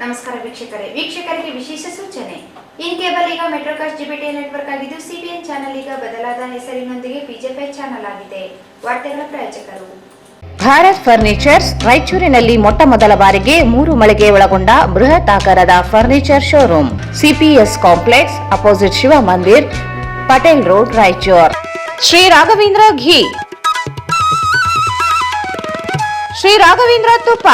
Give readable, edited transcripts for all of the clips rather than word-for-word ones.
ನಮಸ್ಕಾರ ವೀಕ್ಷಕರಿಗೆ ವಿಶೇಷ ಸೂಚನೆ. ಇನ್ ಕೇಬಲ್ ಈಗ ಮೆಟ್ರೋಕಾಸ್ಟ್ ಜಿಬಿಟಿ ನೆಟ್ವರ್ಕ್ ಆಗಿದ್ದು ಸಿಬಿಎನ್ ಚಾನೆಲ್ ಈಗ ಬದಲಾದ ಹೆಸರಿನೊಂದಿಗೆ ಪಿಜಿಪೈ ಚಾನೆಲ್ ಆಗಿದೆ. ವಾರ್ತೆಗಳ ಪ್ರಾಯೋಜಕರು ಭಾರತ್ ಫರ್ನಿಚರ್ಸ್. ರಾಯಚೂರಿನಲ್ಲಿ ಮೊಟ್ಟ ಮೊದಲ ಬಾರಿಗೆ 3 ಮಳಿಗೆ ಒಳಗೊಂಡ ಬೃಹತ್ ಆಕಾರದ furniture showroom. CPS complex opposite Shiva Mandir, Patel road, Raichur. Shri Raghavendra ghee, Shri Raghavendra Tuppa,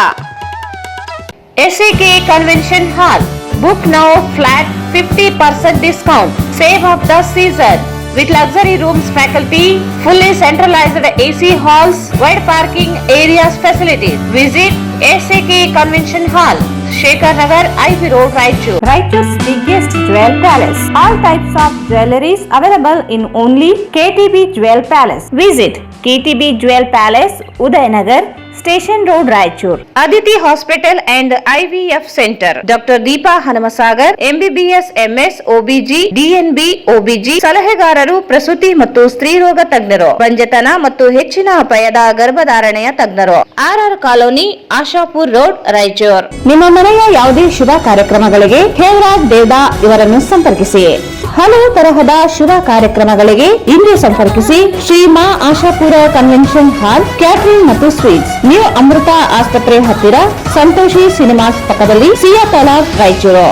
SAK Convention Hall. Book now, flat 50% discount. Save of the season with luxury rooms, faculty, fully centralized AC halls, wide parking areas, facilities. Visit SAK Convention Hall, Shekhar Nagar, IV Road, Raichur. Raichur's biggest jewel palace. All types of jewelries available in only KTB Jewel Palace. Visit KTB Jewel Palace, Udayanagar, Station Road, Raichur. Aditi Hospital and IVF Center. Dr. Deepa Hanamasagar, MBBS, MS, OBG, DNB, OBG. ಸಲಹೆಗಾರರು ಪ್ರಸೂತಿ ಮತ್ತು ಸ್ತ್ರೀರೋಗ ತಜ್ಞರು, ಬಂಜತನ ಮತ್ತು ಹೆಚ್ಚಿನ ಅಪಾಯದ ಗರ್ಭಧಾರಣೆಯ ತಜ್ಞರು. RR colony, Ashapur road, Raichur. ನಿಮ್ಮ ಮನೆಯ ಯಾವುದೇ ಶುಭ ಕಾರ್ಯಕ್ರಮಗಳಿಗೆ ಹೇಮರಾಜ್ ದೇವದಾ ಇವರನ್ನು ಸಂಪರ್ಕಿಸಿ. ಹಲವು ತರಹದ ಶುಭ ಕಾರ್ಯಕ್ರಮಗಳಿಗೆ ಇಂದು ಸಂಪರ್ಕಿಸಿ. Shri Ma Ashapura convention hall, catering ಮತ್ತು ಸ್ವೀಟ್ಸ್, ನ್ಯೂ ಅಮೃತ ಆಸ್ಪತ್ರೆ ಹತ್ತಿರ, ಸಂತೋಷಿ ಸಿನಿಮಾಸ್ ಪಕ್ಕದಲ್ಲಿ, ಸಿಯಾ ತಾಲಾಬ್, ರಾಯಚೂರು.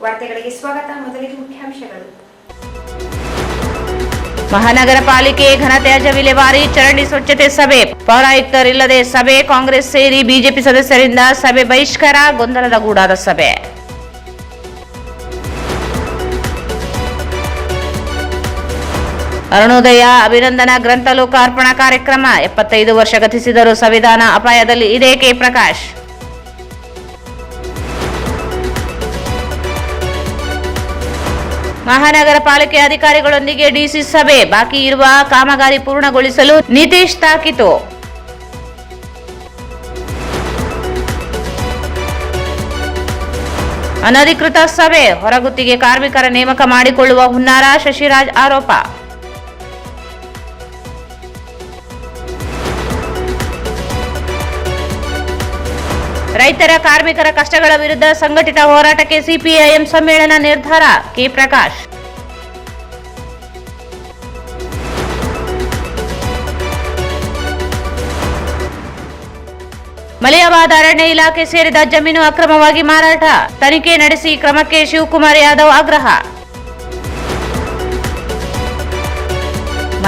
ವಾರ್ತೆಗಳಿಗೆ ಸ್ವಾಗತ. ಮೊದಲಿಗೆ ಮುಖ್ಯಾಂಶಗಳು. ಮಹಾನಗರ ಪಾಲಿಕೆ ಘನತ್ಯಾಜ್ಯ ವಿಲೇವಾರಿ ಚರಂಡಿ ಸ್ವಚ್ಛತೆ ಸಭೆ. ಪೌರಾಯುಕ್ತರಿಲ್ಲದೆ ಸಭೆ. ಕಾಂಗ್ರೆಸ್ ಸೇರಿ ಬಿಜೆಪಿ ಸದಸ್ಯರಿಂದ ಸಭೆ ಬಹಿಷ್ಕಾರ. ಗೊಂದಲದ ಗೂಡಾದ ಸಭೆ. ಅರುಣೋದಯ ಅಭಿನಂದನಾ ಗ್ರಂಥ ಲೋಕಾರ್ಪಣಾ ಕಾರ್ಯಕ್ರಮ. 75 ವರ್ಷ ಗತಿಸಿದರೂ ಸಂವಿಧಾನ ಅಪಾಯದಲ್ಲಿ ಇದೆ. ಕೆ ಪ್ರಕಾಶ್. ಮಹಾನಗರ ಪಾಲಿಕೆ ಅಧಿಕಾರಿಗಳೊಂದಿಗೆ ಡಿಸಿ ಸಭೆ. ಬಾಕಿ ಇರುವ ಕಾಮಗಾರಿ ಪೂರ್ಣಗೊಳಿಸಲು ನಿತೀಶ್ ತಾಕೀತು. ಅನಧಿಕೃತ ಸಭೆ. ಹೊರಗುತ್ತಿಗೆ ಕಾರ್ಮಿಕರ ನೇಮಕ ಮಾಡಿಕೊಳ್ಳುವ ಹುನ್ನಾರ. ಶಶಿರಾಜ್ ಆರೋಪ. ರೈತರ ಕಾರ್ಮಿಕರ ಕಷ್ಟಗಳ ವಿರುದ್ಧ ಸಂಘಟಿತ ಹೋರಾಟಕ್ಕೆ ಸಿಪಿಐಎಂ ಸಮ್ಮೇಳನ ನಿರ್ಧಾರ. ಕೆ ಪ್ರಕಾಶ್. ಮಲಿಯಾಬಾದ್ ಅರಣ್ಯ ಇಲಾಖೆ ಸೇರಿದ ಜಮೀನು ಅಕ್ರಮವಾಗಿ ಮಾರಾಟ. ತನಿಖೆ ನಡೆಸಿ ಕ್ರಮಕ್ಕೆ ಶಿವಕುಮಾರ್ ಯಾದವ್ ಆಗ್ರಹ.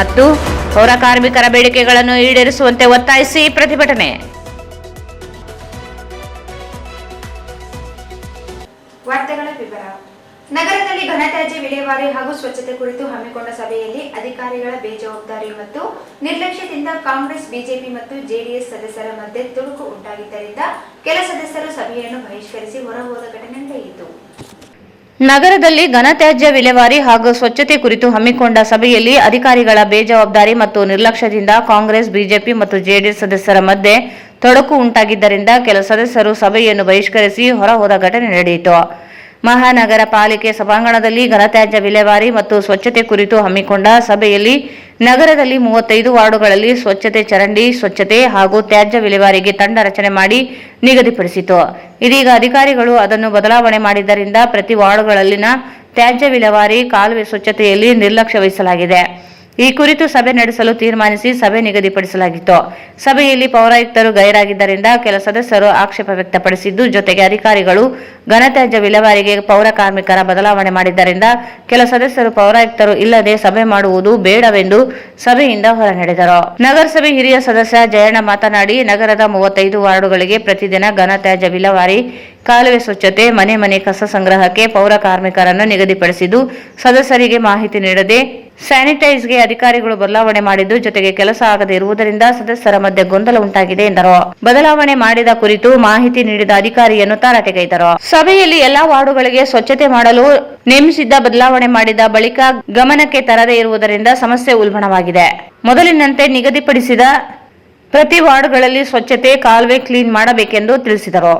ಮತ್ತು ಪೌರ ಕಾರ್ಮಿಕರ ಬೇಡಿಕೆಗಳನ್ನು ಈಡೇರಿಸುವಂತೆ ಒತ್ತಾಯಿಸಿ ಪ್ರತಿಭಟನೆ. ವಾರ್ತೆಗಳ ವಿವರ. ನಗರದಲ್ಲಿ ಘನತ್ಯಾಜ್ಯ ವಿಲೇವಾರಿ ಹಾಗೂ ಸ್ವಚ್ಛತೆ ಕುರಿತು ಹಮ್ಮಿಕೊಂಡ ಸಭೆಯಲ್ಲಿ ಅಧಿಕಾರಿಗಳ ಬೇಜವಾಬ್ದಾರಿ ಮತ್ತು ನಿರ್ಲಕ್ಷ್ಯದಿಂದ ಕಾಂಗ್ರೆಸ್, ಬಿಜೆಪಿ ಮತ್ತು ಜೆಡಿಎಸ್ ಸದಸ್ಯರ ಮಧ್ಯೆ ತುಡುಕು ಉಂಟಾಗಿದ್ದರಿಂದ ಕೆಲ ಸದಸ್ಯರು ಸಭೆಯನ್ನು ಬಹಿಷ್ಕರಿಸಿ ಹೊರಹೋದ ಘಟನೆ ನಡೆಯಿತು. ನಗರದಲ್ಲಿ ಘನತ್ಯಾಜ್ಯ ವಿಲೇವಾರಿ ಹಾಗೂ ಸ್ವಚ್ಛತೆ ಕುರಿತು ಹಮ್ಮಿಕೊಂಡ ಸಭೆಯಲ್ಲಿ ಅಧಿಕಾರಿಗಳ ಬೇಜವಾಬ್ದಾರಿ ಮತ್ತು ನಿರ್ಲಕ್ಷ್ಯದಿಂದ ಕಾಂಗ್ರೆಸ್, ಬಿಜೆಪಿ ಮತ್ತು ಜೆಡಿಎಸ್ ಸದಸ್ಯರ ಮಧ್ಯೆ ತೊಡಕು ಉಂಟಾಗಿದ್ದರಿಂದ ಕೆಲ ಸದಸ್ಯರು ಸಭೆಯನ್ನು ಬಹಿಷ್ಕರಿಸಿ ಹೊರಹೋದ ಘಟನೆ ನಡೆಯಿತು. ಮಹಾನಗರ ಪಾಲಿಕೆ ಸಭಾಂಗಣದಲ್ಲಿ ಘನತ್ಯಾಜ್ಯ ವಿಲೇವಾರಿ ಮತ್ತು ಸ್ವಚ್ಛತೆ ಕುರಿತು ಹಮ್ಮಿಕೊಂಡ ಸಭೆಯಲ್ಲಿ ನಗರದಲ್ಲಿ 35 ವಾರ್ಡುಗಳಲ್ಲಿ ಸ್ವಚ್ಛತೆ, ಚರಂಡಿ ಸ್ವಚ್ಛತೆ ಹಾಗೂ ತ್ಯಾಜ್ಯ ವಿಲೇವಾರಿಗೆ ತಂಡ ರಚನೆ ಮಾಡಿ ನಿಗದಿಪಡಿಸಿತು. ಇದೀಗ ಅಧಿಕಾರಿಗಳು ಅದನ್ನು ಬದಲಾವಣೆ ಮಾಡಿದ್ದರಿಂದ ಪ್ರತಿ ವಾರ್ಡುಗಳಲ್ಲಿನ ತ್ಯಾಜ್ಯ ವಿಲೇವಾರಿ, ಕಾಲುವೆ ಸ್ವಚ್ಛತೆಯಲ್ಲಿ ನಿರ್ಲಕ್ಷ್ಯ ವಹಿಸಲಾಗಿದೆ. ಈ ಕುರಿತು ಸಭೆ ನಡೆಸಲು ತೀರ್ಮಾನಿಸಿ ಸಭೆ ನಿಗದಿಪಡಿಸಲಾಗಿತ್ತು. ಸಭೆಯಲ್ಲಿ ಪೌರಾಯುಕ್ತರು ಗೈರಾಗಿದ್ದರಿಂದ ಕೆಲ ಸದಸ್ಯರು ಆಕ್ಷೇಪ ವ್ಯಕ್ತಪಡಿಸಿದ್ದು, ಜೊತೆಗೆ ಅಧಿಕಾರಿಗಳು ಘನತ್ಯಾಜ್ಯ ವಿಲೇವಾರಿಗೆ ಪೌರ ಕಾರ್ಮಿಕರ ಬದಲಾವಣೆ ಮಾಡಿದ್ದರಿಂದ ಕೆಲ ಸದಸ್ಯರು ಪೌರಾಯುಕ್ತರು ಇಲ್ಲದೆ ಸಭೆ ಮಾಡುವುದು ಬೇಡವೆಂದು ಸಭೆಯಿಂದ ಹೊರ ನಡೆದರು. ನಗರಸಭೆ ಹಿರಿಯ ಸದಸ್ಯ ಜಯಣ್ಣ ಮಾತನಾಡಿ, ನಗರದ 35 ವಾರ್ಡುಗಳಿಗೆ ಪ್ರತಿದಿನ ಘನತ್ಯಾಜ್ಯ ವಿಲೇವಾರಿ, ಕಾಲುವೆ ಸ್ವಚ್ಛತೆ, ಮನೆ ಮನೆ ಕಸ ಸಂಗ್ರಹಕ್ಕೆ ಪೌರ ಕಾರ್ಮಿಕರನ್ನು ನಿಗದಿಪಡಿಸಿದ್ದು, ಸದಸ್ಯರಿಗೆ ಮಾಹಿತಿ ನೀಡದೆ ಸ್ಯಾನಿಟೈಸ್ಗೆ ಅಧಿಕಾರಿಗಳು ಬದಲಾವಣೆ ಮಾಡಿದ್ದು, ಜೊತೆಗೆ ಕೆಲಸ ಆಗದೆ ಇರುವುದರಿಂದ ಸದಸ್ಯರ ಮಧ್ಯೆ ಗೊಂದಲ ಉಂಟಾಗಿದೆ ಎಂದರು. ಬದಲಾವಣೆ ಮಾಡಿದ ಕುರಿತು ಮಾಹಿತಿ ನೀಡಿದ ಅಧಿಕಾರಿಯನ್ನು ತರಾಟೆಗೈದರು. ಸಭೆಯಲ್ಲಿ ಎಲ್ಲಾ ವಾರ್ಡುಗಳಿಗೆ ಸ್ವಚ್ಛತೆ ಮಾಡಲು ನೇಮಿಸಿದ್ದ ಬದಲಾವಣೆ ಮಾಡಿದ ಬಳಿಕ ಗಮನಕ್ಕೆ ತರದೇ ಇರುವುದರಿಂದ ಸಮಸ್ಯೆ ಉಲ್ಬಣವಾಗಿದೆ. ಮೊದಲಿನಂತೆ ನಿಗದಿಪಡಿಸಿದ ಪ್ರತಿ ವಾರ್ಡ್ಗಳಲ್ಲಿ ಸ್ವಚ್ಛತೆ, ಕಾಲುವೆ ಕ್ಲೀನ್ ಮಾಡಬೇಕೆಂದು ತಿಳಿಸಿದರು.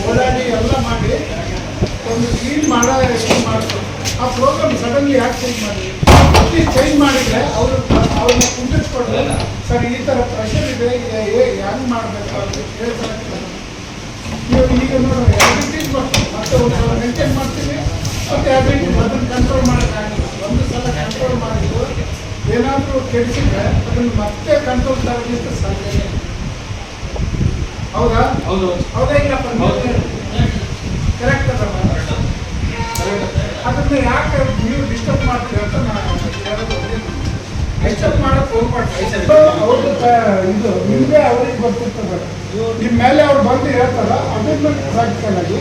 ಓಡಾಡಿ ಎಲ್ಲ ಮಾಡಿ ಒಂದು ಕ್ಲೀನ್ ಮಾಡ್ತಾರೆ. ಆ ಪ್ರೋಗ್ರಾಮ್ ಸಡನ್ಲಿ ಯಾಕೆ ಚೇಂಜ್ ಮಾಡಿ ಚೇಂಜ್ ಮಾಡಿದರೆ ಅವ್ರನ್ನ ಕುಂದಿಸ್ಕೊಂಡ್ರೆ ಸರ್ ಈ ಥರ ಪ್ರೆಷರ್ ಇದೆ, ಹೆಂಗೆ ಮಾಡಬೇಕು ಅಂತ ಹೇಳ್ತಾರೆ. ನೀವು ಈಗ ನೋಡಿ ಆ್ಯಕ್ಟಿವಿಟೀಸ್ ಮಾಡ್ತೀವಿ, ಮತ್ತೆ ಒಂದು ಸಲ ಮೇಂಟೈನ್ ಮಾಡ್ತೀವಿ, ಮತ್ತು ಆ್ಯಕ್ಟಿವಿಟೀಸ್ ಅದನ್ನು ಕಂಟ್ರೋಲ್ ಮಾಡೋಕ್ಕಾಗಿಲ್ಲ. ಒಂದು ಸಲ ಕಂಟ್ರೋಲ್ ಮಾಡಿದ್ದು ಏನಾದರೂ ಕೆಡಿಸಿದ್ರೆ ಅದನ್ನು ಮತ್ತೆ ಕಂಟ್ರೋಲ್ ತರಲಿಕ್ಕೆ ಸಾಧ್ಯ. ಹೌದಾ? ಹೌದಾ ಇಲ್ಲಪ್ಪ? ಕರೆಕ್ಟ್ ಅದಲ್ಲ? ಅದನ್ನು ಯಾಕೆ ನೀವು ಡಿಸ್ಟರ್ಬ್ ಮಾಡ್ತೀವಿ ಅಂತ ನಾನು ಡಿಸ್ಟರ್ಬ್ ಮಾಡೋಕ್ಕೆ ಹೋಗ್ಬಾರ್ದು. ಅವ್ರದ್ದು ಇದು ನಿಮಗೆ ಅವ್ರಿಗೆ ಗೊತ್ತಿರ್ತದೆ. ನಿಮ್ಮ ಮೇಲೆ ಅವ್ರು ಬಂದು ಹೇಳ್ತಾರ, ಅದನ್ನ ಪ್ರಾಕ್ಟಿಕಲ್ ಆಗಿ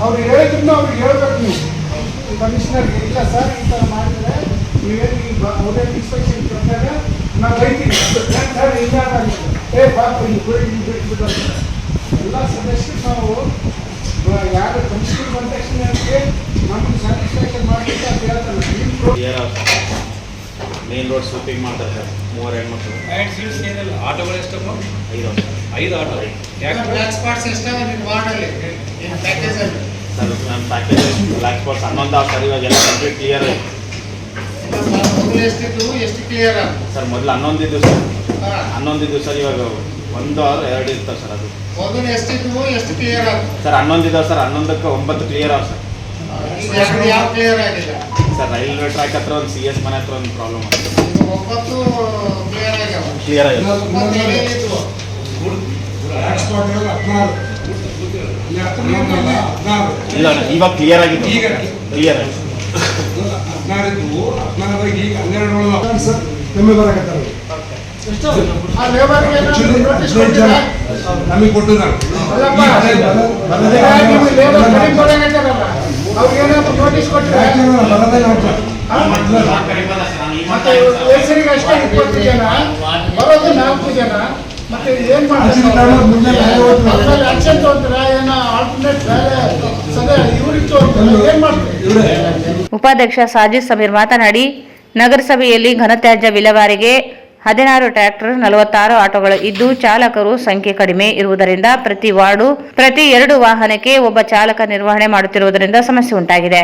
ಅವ್ರು ಹೇಳಿದ್ರೂ ಅವ್ರಿಗೆ ಹೇಳ್ಬೇಕು. ನೀವು ಕಮಿಷನರ್ಗೆ ಇಲ್ಲ ಸರ್ ಈ ಥರ ಮಾಡಿದರೆ ನೀವೇನು ಈಗ ಅವ್ರೇ ಇನ್ಸ್ಪೆಕ್ಷನ್ ಪ್ರಕಾರ ನಾವು ಬೈತೀವಿ ಸರ್ ಇಲ್ಲ ಪಾಪ ಬಿಟ್ಬಿಟ್ಟು ಎಲ್ಲ ಸದಸ್ಯರು ನಾವು ಯಾರು ಕಮಿಷನರ್ ಬಂದ ತಕ್ಷಣ ನಮ್ಗೆ ಸ್ಯಾಟಿಸ್ಫ್ಯಾಕ್ಷನ್ ಮಾಡಲಿಕ್ಕೆ ಅಂತ ಹೇಳ್ತಾರೆ. ಮೇನ್ ರೋಡ್ ಸ್ವೀಪಿಂಗ್ ಮಾಡ್ತಾರೆ ಸರ್. 3 ಹೆಣ್ಮಕ್ಳು. ಆಟೋಗಳು ಎಷ್ಟಪ್ಪ? 5 ಆಟೋ. ಬ್ಲ್ಯಾಕ್ ಸ್ಪಾಟ್ಸ್ ಎಷ್ಟಾಗ ನಿಮ್ಮ ವಾರ್ಡಲ್ಲಿ ಪ್ಯಾಕೇಜಲ್ಲಿ? ಸರ್ ನನ್ನ ಪ್ಯಾಕೇಜ್ ಬ್ಲ್ಯಾಕ್ ಸ್ಪಾಟ್ಸ್ 11 ಸರ್. ಇವಾಗೆಲ್ಲ ಕಂಪ್ಲೀಟ್ ಕ್ಲಿಯರ್ ಆಯ್ತು. ಮೊದಲು ಎಷ್ಟಿತ್ತು, ಎಷ್ಟು ಕ್ಲಿಯರ್ ಆಗ? ಸರ್ ಮೊದಲು 11 ಇದ್ದು ಸರ್. 11 ಇದ್ದು ಸರ್. ಇವಾಗ 1 or 2 ಇರ್ತಾವೆ ಸರ್. ಅದು ಮೊದಲು ಎಷ್ಟಿತ್ತು, ಎಷ್ಟು ಕ್ಲಿಯರ್ ಆಗ? ಸರ್ 11 ಇದಾವೆ ಸರ್. 11ಕ್ಕೆ 9 ಕ್ಲಿಯರ್ ಆಗ ಸರ್. ಯಾವ ಕ್ಲಿಯರ್ ಆಗಿದೆ ಸರ್? ರೈಲ್ವೆ ಟ್ರ್ಯಾಕ್ ಹತ್ರ ಒಂದು CS ಮನೆ ಹತ್ರ ಒಂದು ಪ್ರಾಬ್ಲಮ್ ಆಗಿದೆ. 9 ಕ್ಲಿಯರ್ ಆಗ್ಯಾವ. ಕ್ಲಿಯರ್ ಆಗಿದೆ. ಇಲ್ಲ ಇವಾಗ ಕ್ಲಿಯರ್ ಆಗಿದೆ. ಕ್ಲಿಯರ್ ಆಗಿದೆ. ನಮಗೆ ಕೊಟ್ಟಿದ್ದಾರೆ ಅವ್ರಿಗೇನಾದ್ರು ನೋಟಿಸ್ ಕೊಟ್ಟರೆ ಮತ್ತೆ ಹೆಸರಿಗೆ ಅಷ್ಟೇ 20 ಜನ ಬರೋದು 4 ಜನ. ಮತ್ತೆ ಏನ್ ಮಾಡ್ತಾರೆ? ಆಕ್ಷನ್ ತಗೊಂತಾರೆ, ಏನೋ ಆಲ್ಟರ್ನೇಟ್ ಬೇರೆ ಸದಾ ಇವ್ರಿಗೆ ತಗೊಂತಾರೆ, ಏನ್ ಮಾಡ್ತಾರೆ? ಉಪಾಧ್ಯಕ್ಷ ಸಾಜಿದ್ ಸಮೀರ್ ಮಾತನಾಡಿ, ನಗರಸಭೆಯಲ್ಲಿ ಘನತ್ಯಾಜ್ಯ ವಿಲೇವಾರಿಗೆ 16 ಟ್ರ್ಯಾಕ್ಟರ್, 46 ಆಟೋಗಳು ಇದ್ದು ಚಾಲಕರು ಸಂಖ್ಯೆ ಕಡಿಮೆ ಇರುವುದರಿಂದ ಪ್ರತಿ ವಾರ್ಡು ಪ್ರತಿ 2 ವಾಹನಕ್ಕೆ ಒಬ್ಬ ಚಾಲಕ ನಿರ್ವಹಣೆ ಮಾಡುತ್ತಿರುವುದರಿಂದ ಸಮಸ್ಯೆ ಉಂಟಾಗಿದೆ.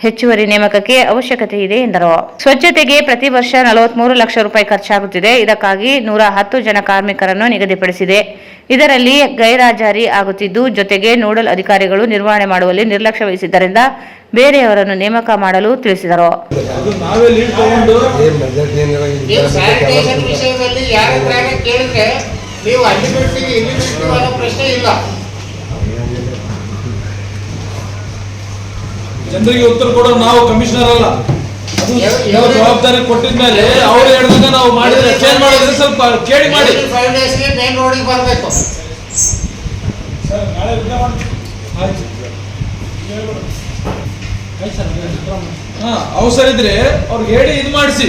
ಹೆಚ್ಚುವರಿ ನೇಮಕಕ್ಕೆ ಅವಶ್ಯಕತೆ ಇದೆ ಎಂದರು. ಸ್ವಚ್ಛತೆಗೆ ಪ್ರತಿ ವರ್ಷ 43 ಲಕ್ಷ ರೂಪಾಯಿ ಖರ್ಚಾಗುತ್ತಿದೆ. ಇದಕ್ಕಾಗಿ 110 ಜನ ಕಾರ್ಮಿಕರನ್ನು ನಿಗದಿಪಡಿಸಿದೆ. ಇದರಲ್ಲಿ ಗೈರಾಜಾರಿ ಆಗುತ್ತಿದ್ದು, ಜೊತೆಗೆ ನೋಡಲ್ ಅಧಿಕಾರಿಗಳು ನಿರ್ವಹಣೆ ಮಾಡುವಲ್ಲಿ ನಿರ್ಲಕ್ಷ್ಯ ವಹಿಸಿದ್ದರಿಂದ ಬೇರೆಯವರನ್ನು ನೇಮಕ ಮಾಡಲು ತಿಳಿಸಿದರು. ವಿಷಯದಲ್ಲಿ ಯಾರ ಕೇಳಿದ್ರೆ ನೀವು ಅಲ್ಲಿ ಬಿಡ್ತೀವಿ ಇಲ್ಲಿ ಬಿಡ್ತೀವಿ ಅನ್ನೋ ಪ್ರಶ್ನೆ ಇಲ್ಲ. ಜನರಿಗೆ ಉತ್ತರ ಕೊಡೋ ನಾವು ಕಮಿಷನರ್ ಅಲ್ಲ. ಅದು ಜವಾಬ್ದಾರಿ ಕೊಟ್ಟಿದ ಮೇಲೆ ಅವ್ರು ಹೇಳಿದಾಗ ನಾವು ಮಾಡಿದ್ರೆ ಚೇಂಜ್ ಮಾಡಿದ್ರೆ ಸ್ವಲ್ಪ ಕೇಳಿ ಮಾಡಿ. 5 ಡೇಸ್ಗೆ ಮೇನ್ ರೋಡಿಗೆ ಬರಬೇಕು. ಅವಸರ ಇದ್ರೆ ಅವ್ರಿಗೆ ಹೇಳಿ ಇದು ಮಾಡಿಸಿ.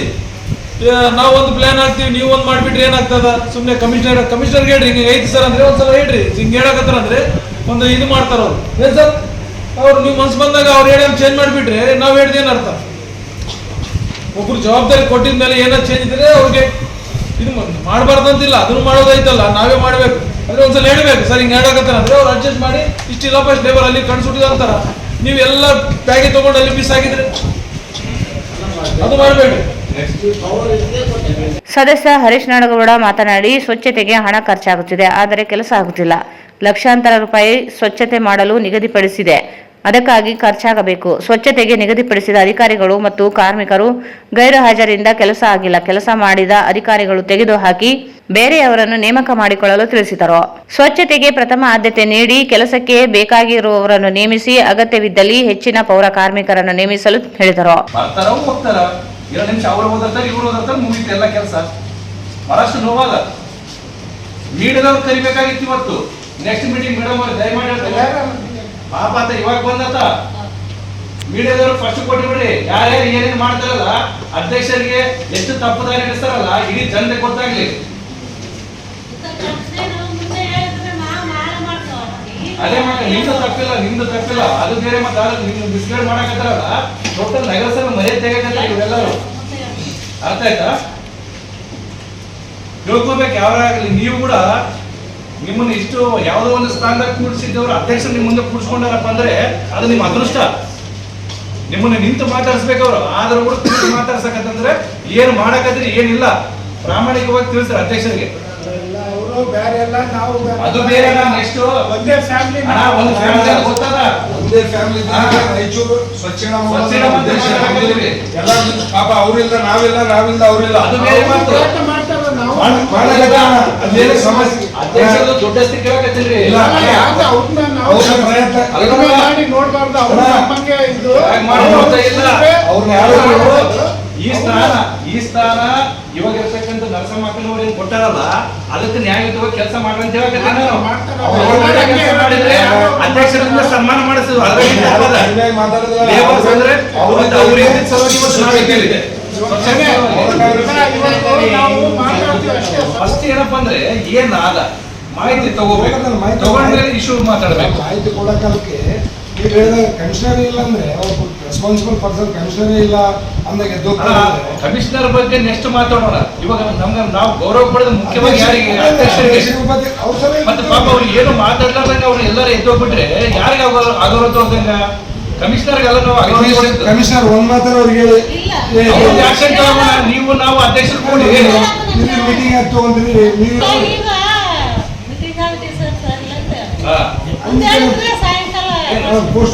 ನಾವು ಒಂದು ಪ್ಲಾನ್ ಹಾಕ್ತೀವಿ, ನೀವು ಒಂದು ಮಾಡಿಬಿಟ್ರೆ ಏನಾಗ್ತದ? ಸುಮ್ಮನೆ ಕಮಿಷನರ್ಗೆ ಹೇಳ್ರಿ ಹಿಂಗೆ ಐತಿ ಸರ್ ಅಂದ್ರೆ ಒಂದ್ಸಲ ಹೇಳ್ರಿ. ಹಿಂಗೆ ಹೇಳಕತ್ತಾರ ಅಂದ್ರೆ ಒಂದು ಇದು ಮಾಡ್ತಾರ ಅವ್ರು. ಏನ್ ಸರ್ ಅವ್ರು ನೀವು ಮನ್ಸು ಬಂದಾಗ ಅವ್ರು ಹೇಳಿ ಚೇಂಜ್ ಮಾಡಿಬಿಟ್ರೆ ನಾವು ಹೇಳಿದ ಏನು ಅರ್ಥ? ಒಬ್ರು ಜವಾಬ್ದಾರಿ ಕೊಟ್ಟಿದ ಮೇಲೆ ಏನಾದ್ರು ಚೇಂಜ್ ಇದ್ರೆ ಅವ್ರಿಗೆ ಇದು ಮಾಡಬಾರ್ದಂತಿಲ್ಲ, ಅದನ್ನು ಮಾಡೋದೈತಲ್ಲ, ನಾವೇ ಮಾಡಬೇಕು. ಅಂದ್ರೆ ಒಂದ್ಸಲ ಹೇಳ್ಬೇಕು ಸರ್ ಹಿಂಗೆ ಹೇಳಕತ್ತಾರ ಅಂದ್ರೆ ಅವ್ರು ಅಡ್ಜಸ್ಟ್ ಮಾಡಿ ಇಷ್ಟಿಲ್ಲಪ್ಪ ಇಷ್ಟು ಲೇಬರ್ ಅಲ್ಲಿ ಕಣ್ಸುಟ್ಟಿದ ಅಂತಾರ. ನೀವು ಎಲ್ಲ ಬ್ಯಾಗಿ ತಗೊಂಡು ಅಲ್ಲಿ ಮಿಸ್ ಆಗಿದ್ರೆ ಅದು ಮಾಡಬೇಡಿ. ಸದಸ್ಯ ಹರೀಶ್ ನಾಡಗೌಡ ಮಾತನಾಡಿ, ಸ್ವಚ್ಛತೆಗೆ ಹಣ ಖರ್ಚಾಗುತ್ತಿದೆ, ಆದರೆ ಕೆಲಸ ಆಗುತ್ತಿಲ್ಲ. ಲಕ್ಷಾಂತರ ರೂಪಾಯಿ ಸ್ವಚ್ಛತೆ ಮಾಡಲು ನಿಗದಿಪಡಿಸಿದೆ, ಅದಕ್ಕಾಗಿ ಖರ್ಚಾಗಬೇಕು. ಸ್ವಚ್ಛತೆಗೆ ನಿಗದಿಪಡಿಸಿದ ಅಧಿಕಾರಿಗಳು ಮತ್ತು ಕಾರ್ಮಿಕರು ಗೈರು ಹಾಜರಿಂದ ಕೆಲಸ ಆಗಿಲ್ಲ. ಕೆಲಸ ಮಾಡಿದ ಅಧಿಕಾರಿಗಳು ತೆಗೆದುಹಾಕಿ ಬೇರೆಯವರನ್ನು ನೇಮಕ ಮಾಡಿಕೊಳ್ಳಲು ತಿಳಿಸಿದರು. ಸ್ವಚ್ಛತೆಗೆ ಪ್ರಥಮ ಆದ್ಯತೆ ನೀಡಿ ಕೆಲಸಕ್ಕೆ ಬೇಕಾಗಿರುವವರನ್ನು ನೇಮಿಸಿ ಅಗತ್ಯವಿದ್ದಲ್ಲಿ ಹೆಚ್ಚಿನ ಪೌರ ಕಾರ್ಮಿಕರನ್ನು ನೇಮಿಸಲು ಹೇಳಿದರು. ಮುಗಿತೆಲ್ಲ ಕೆಲಸ ಬಹಳಷ್ಟು ನೋವಾಗ ಮೀಡಿಯಾದವ್ರು ಕರಿಬೇಕಾಗಿತ್ತು. ಇವತ್ತು ನೆಕ್ಸ್ಟ್ ಮೀಟಿಂಗ್ ಮೇಡಮ್ ಅವ್ರು ದಯಮಾಡಿ ಪಾಪ ಅಂತ ಇವಾಗ ಬಂದತ್ತ ಮೀಡಿಯಾದವರು ಫಸ್ಟ್ ಕೊಟ್ಬಿಡ್ರಿ ಯಾರ್ಯಾರು ಏನೇನು ಮಾಡ್ತಾರಲ್ಲ ಅಧ್ಯಕ್ಷರಿಗೆ ಎಷ್ಟು ತಪ್ಪು ದಾರಿ ಹಿಡಿಸ್ತಾರಲ್ಲ ಇಡೀ ಜನತೆ ಗೊತ್ತಾಗ್ಲಿ. ಅದೇ ಮತ್ತೆ ನಿಮ್ದು ತಪ್ಪಿಲ್ಲ ಅದು ಬೇರೆ ಮತ್ತೆ ನಿಮ್ದು ಮಿಸ್ಗೈಡ್ ಮಾಡಕತ್ತಾರಲ್ಲ ಟೋಟಲ್ ನಗರಸಭೆ ಮರ್ಯಾದೆ ತೆಗಕತ್ತಾರ ಇವೆಲ್ಲರೂ. ಅರ್ಥ ಆಯ್ತಾ? ತಿಳ್ಕೊಬೇಕು ಯಾವಾಗಲಿ ನೀವು ಕೂಡ ನಿಮ್ಮನ್ನ ಇಷ್ಟು ಯಾವುದೋ ಒಂದು ಸ್ಥಾನದಾಗ ಕೂಡಿಸಿದ್ದವ್ರು ಅಧ್ಯಕ್ಷರು ನಿಮ್ಮ ಮುಂದೆ ಕೂಡಿಸ್ಕೊಂಡಾರಪ್ಪ ಅಂದ್ರೆ ಅದು ನಿಮ್ಮ ಅದೃಷ್ಟ. ನಿಮ್ಮನ್ನ ನಿಂತು ಮಾತಾಡಿಸ್ಬೇಕವ್ರು ಆದ್ರೂ ಕೂಡ ಕೂಡಿಸಿ ಮಾತಾಡ್ಸಕತ್ತಂದ್ರೆ ಏನು ಮಾಡಕತ್ರಿ ಏನಿಲ್ಲ ಪ್ರಾಮಾಣಿಕವಾಗಿ ತಿಳಿಸ್ತಾರೆ ಅಧ್ಯಕ್ಷರಿಗೆ. ಅವರು ಬೇರೆ ಎಲ್ಲ ನಾವು ಅದು ಬೇರೆ ನೆಕ್ಸ್ಟ್ ಒಂದೇ ಫ್ಯಾಮಿಲಿ ಒಂದು ಫ್ಯಾಮಿಲಿ ಗೊತ್ತದ ಒಂದೇ ಫ್ಯಾಮಿಲಿ ರಾಯಚೂರು ಸ್ವಚ್ಛತಾ ಎಲ್ಲ ಪಾಪ ಅವ್ರಿಲ್ಲ ನಾವಿಲ್ಲ ಅವ್ರಿಲ್ಲ ಅದು ಬೇರೆ ಮಾತು. ಮಾಡ್ತಾರ ನಾವು ಅದೇನು ಸಮಸ್ಯೆ ಅಧ್ಯಕ್ಷರು ದೊಡ್ಡಸ್ತಿ ಕೇಳಕತ್ತೀರಿ ಅವ್ರನ್ನ ನಾವು ಕಡಿಮೆ ಮಾಡಿ ನೋಡ್ಬಾರ್ದು. ಅವ್ರ ನಮಗೆ ಇದು ಅವ್ರನ್ನ ಯಾರು ಈ ಸ್ಥಾನ ಇವಾಗ ಇರ್ತಕ್ಕಂಥ ನರಸಮ್ಮಕ್ಕನವ್ರು ಏನ್ ಕೊಟ್ಟಾರಲ್ಲ ಅದಕ್ಕೆ ನ್ಯಾಯಯುತವಾಗಿ ಕೆಲಸ ಮಾಡ್ರಿ ಅಂತ ಹೇಳಕತ್ತೀನಿ ನಾನು. ಕೆಲಸ ಮಾಡಿದ್ರೆ ಅಧ್ಯಕ್ಷರಿಂದ ಸನ್ಮಾನ ಮಾಡಿಸಿದ್ರು ಲೇಬರ್ಸ್ ಅಂದ್ರೆ ಫಸ್ಟ್ ಏನಪ್ಪಾ ಅಂದ್ರೆ ಏನಾದ ಮಾಹಿತಿ ತಗೋಬೇಕು, ತಗೊಂಡ್ಮೇಲೆ ಇಶ್ಯೂ ಮಾತಾಡ್ಬೇಕು. ಮಾಹಿತಿ ಕೊಡಕ್ಕೆ ಈಗ ಹೇಳಿದಾಗ ಕಮಿಷನರ್ ಇಲ್ಲ ಅಂದ್ರೆ ರೆಸ್ಪಾನ್ಸಿಬಲ್ ಪರ್ಸನ್ ಕಮಿಷನರ್ ಇಲ್ಲ ಅಂದಾಗ ಕಮಿಷನರ್ ಬಗ್ಗೆ ನೆಕ್ಸ್ಟ್ ಮಾತಾಡೋಣ. ಇವಾಗ ನಮ್ಗೆ ನಾವು ಗೌರವ ಪಡೆದ ಮುಖ್ಯವಾಗಿ ಯಾರಿಗೆ? ಅಧ್ಯಕ್ಷರಿಗೆ. ಮತ್ತೆ ಪಾಪ ಅವ್ರು ಏನು ಮಾತಾಡ್ಲಾರ್ದಂಗ ಅವ್ರು ಎಲ್ಲರೂ ಎದ್ದೋಗ್ಬಿಟ್ರೆ ಯಾರಿಗೆ ಅಗೌರವ ತೋರ್ದಂಗ? ಕಮಿಷನರ್ಗೆಲ್ಲ ನಾವು ಕಮಿಷನರ್ ಒಂದ್ ಮಾತಾಡ ಅವ್ರಿಗೆ ಹೇಳಿ ಆಕ್ಷನ್ ತಗೋಣ. ನೀವು ನಾವು ಅಧ್ಯಕ್ಷರು ಕೂಡಿ ಮೀಟಿಂಗ್ ಆಗಿ ತಗೊಂಡ್ರಿ ನೀವು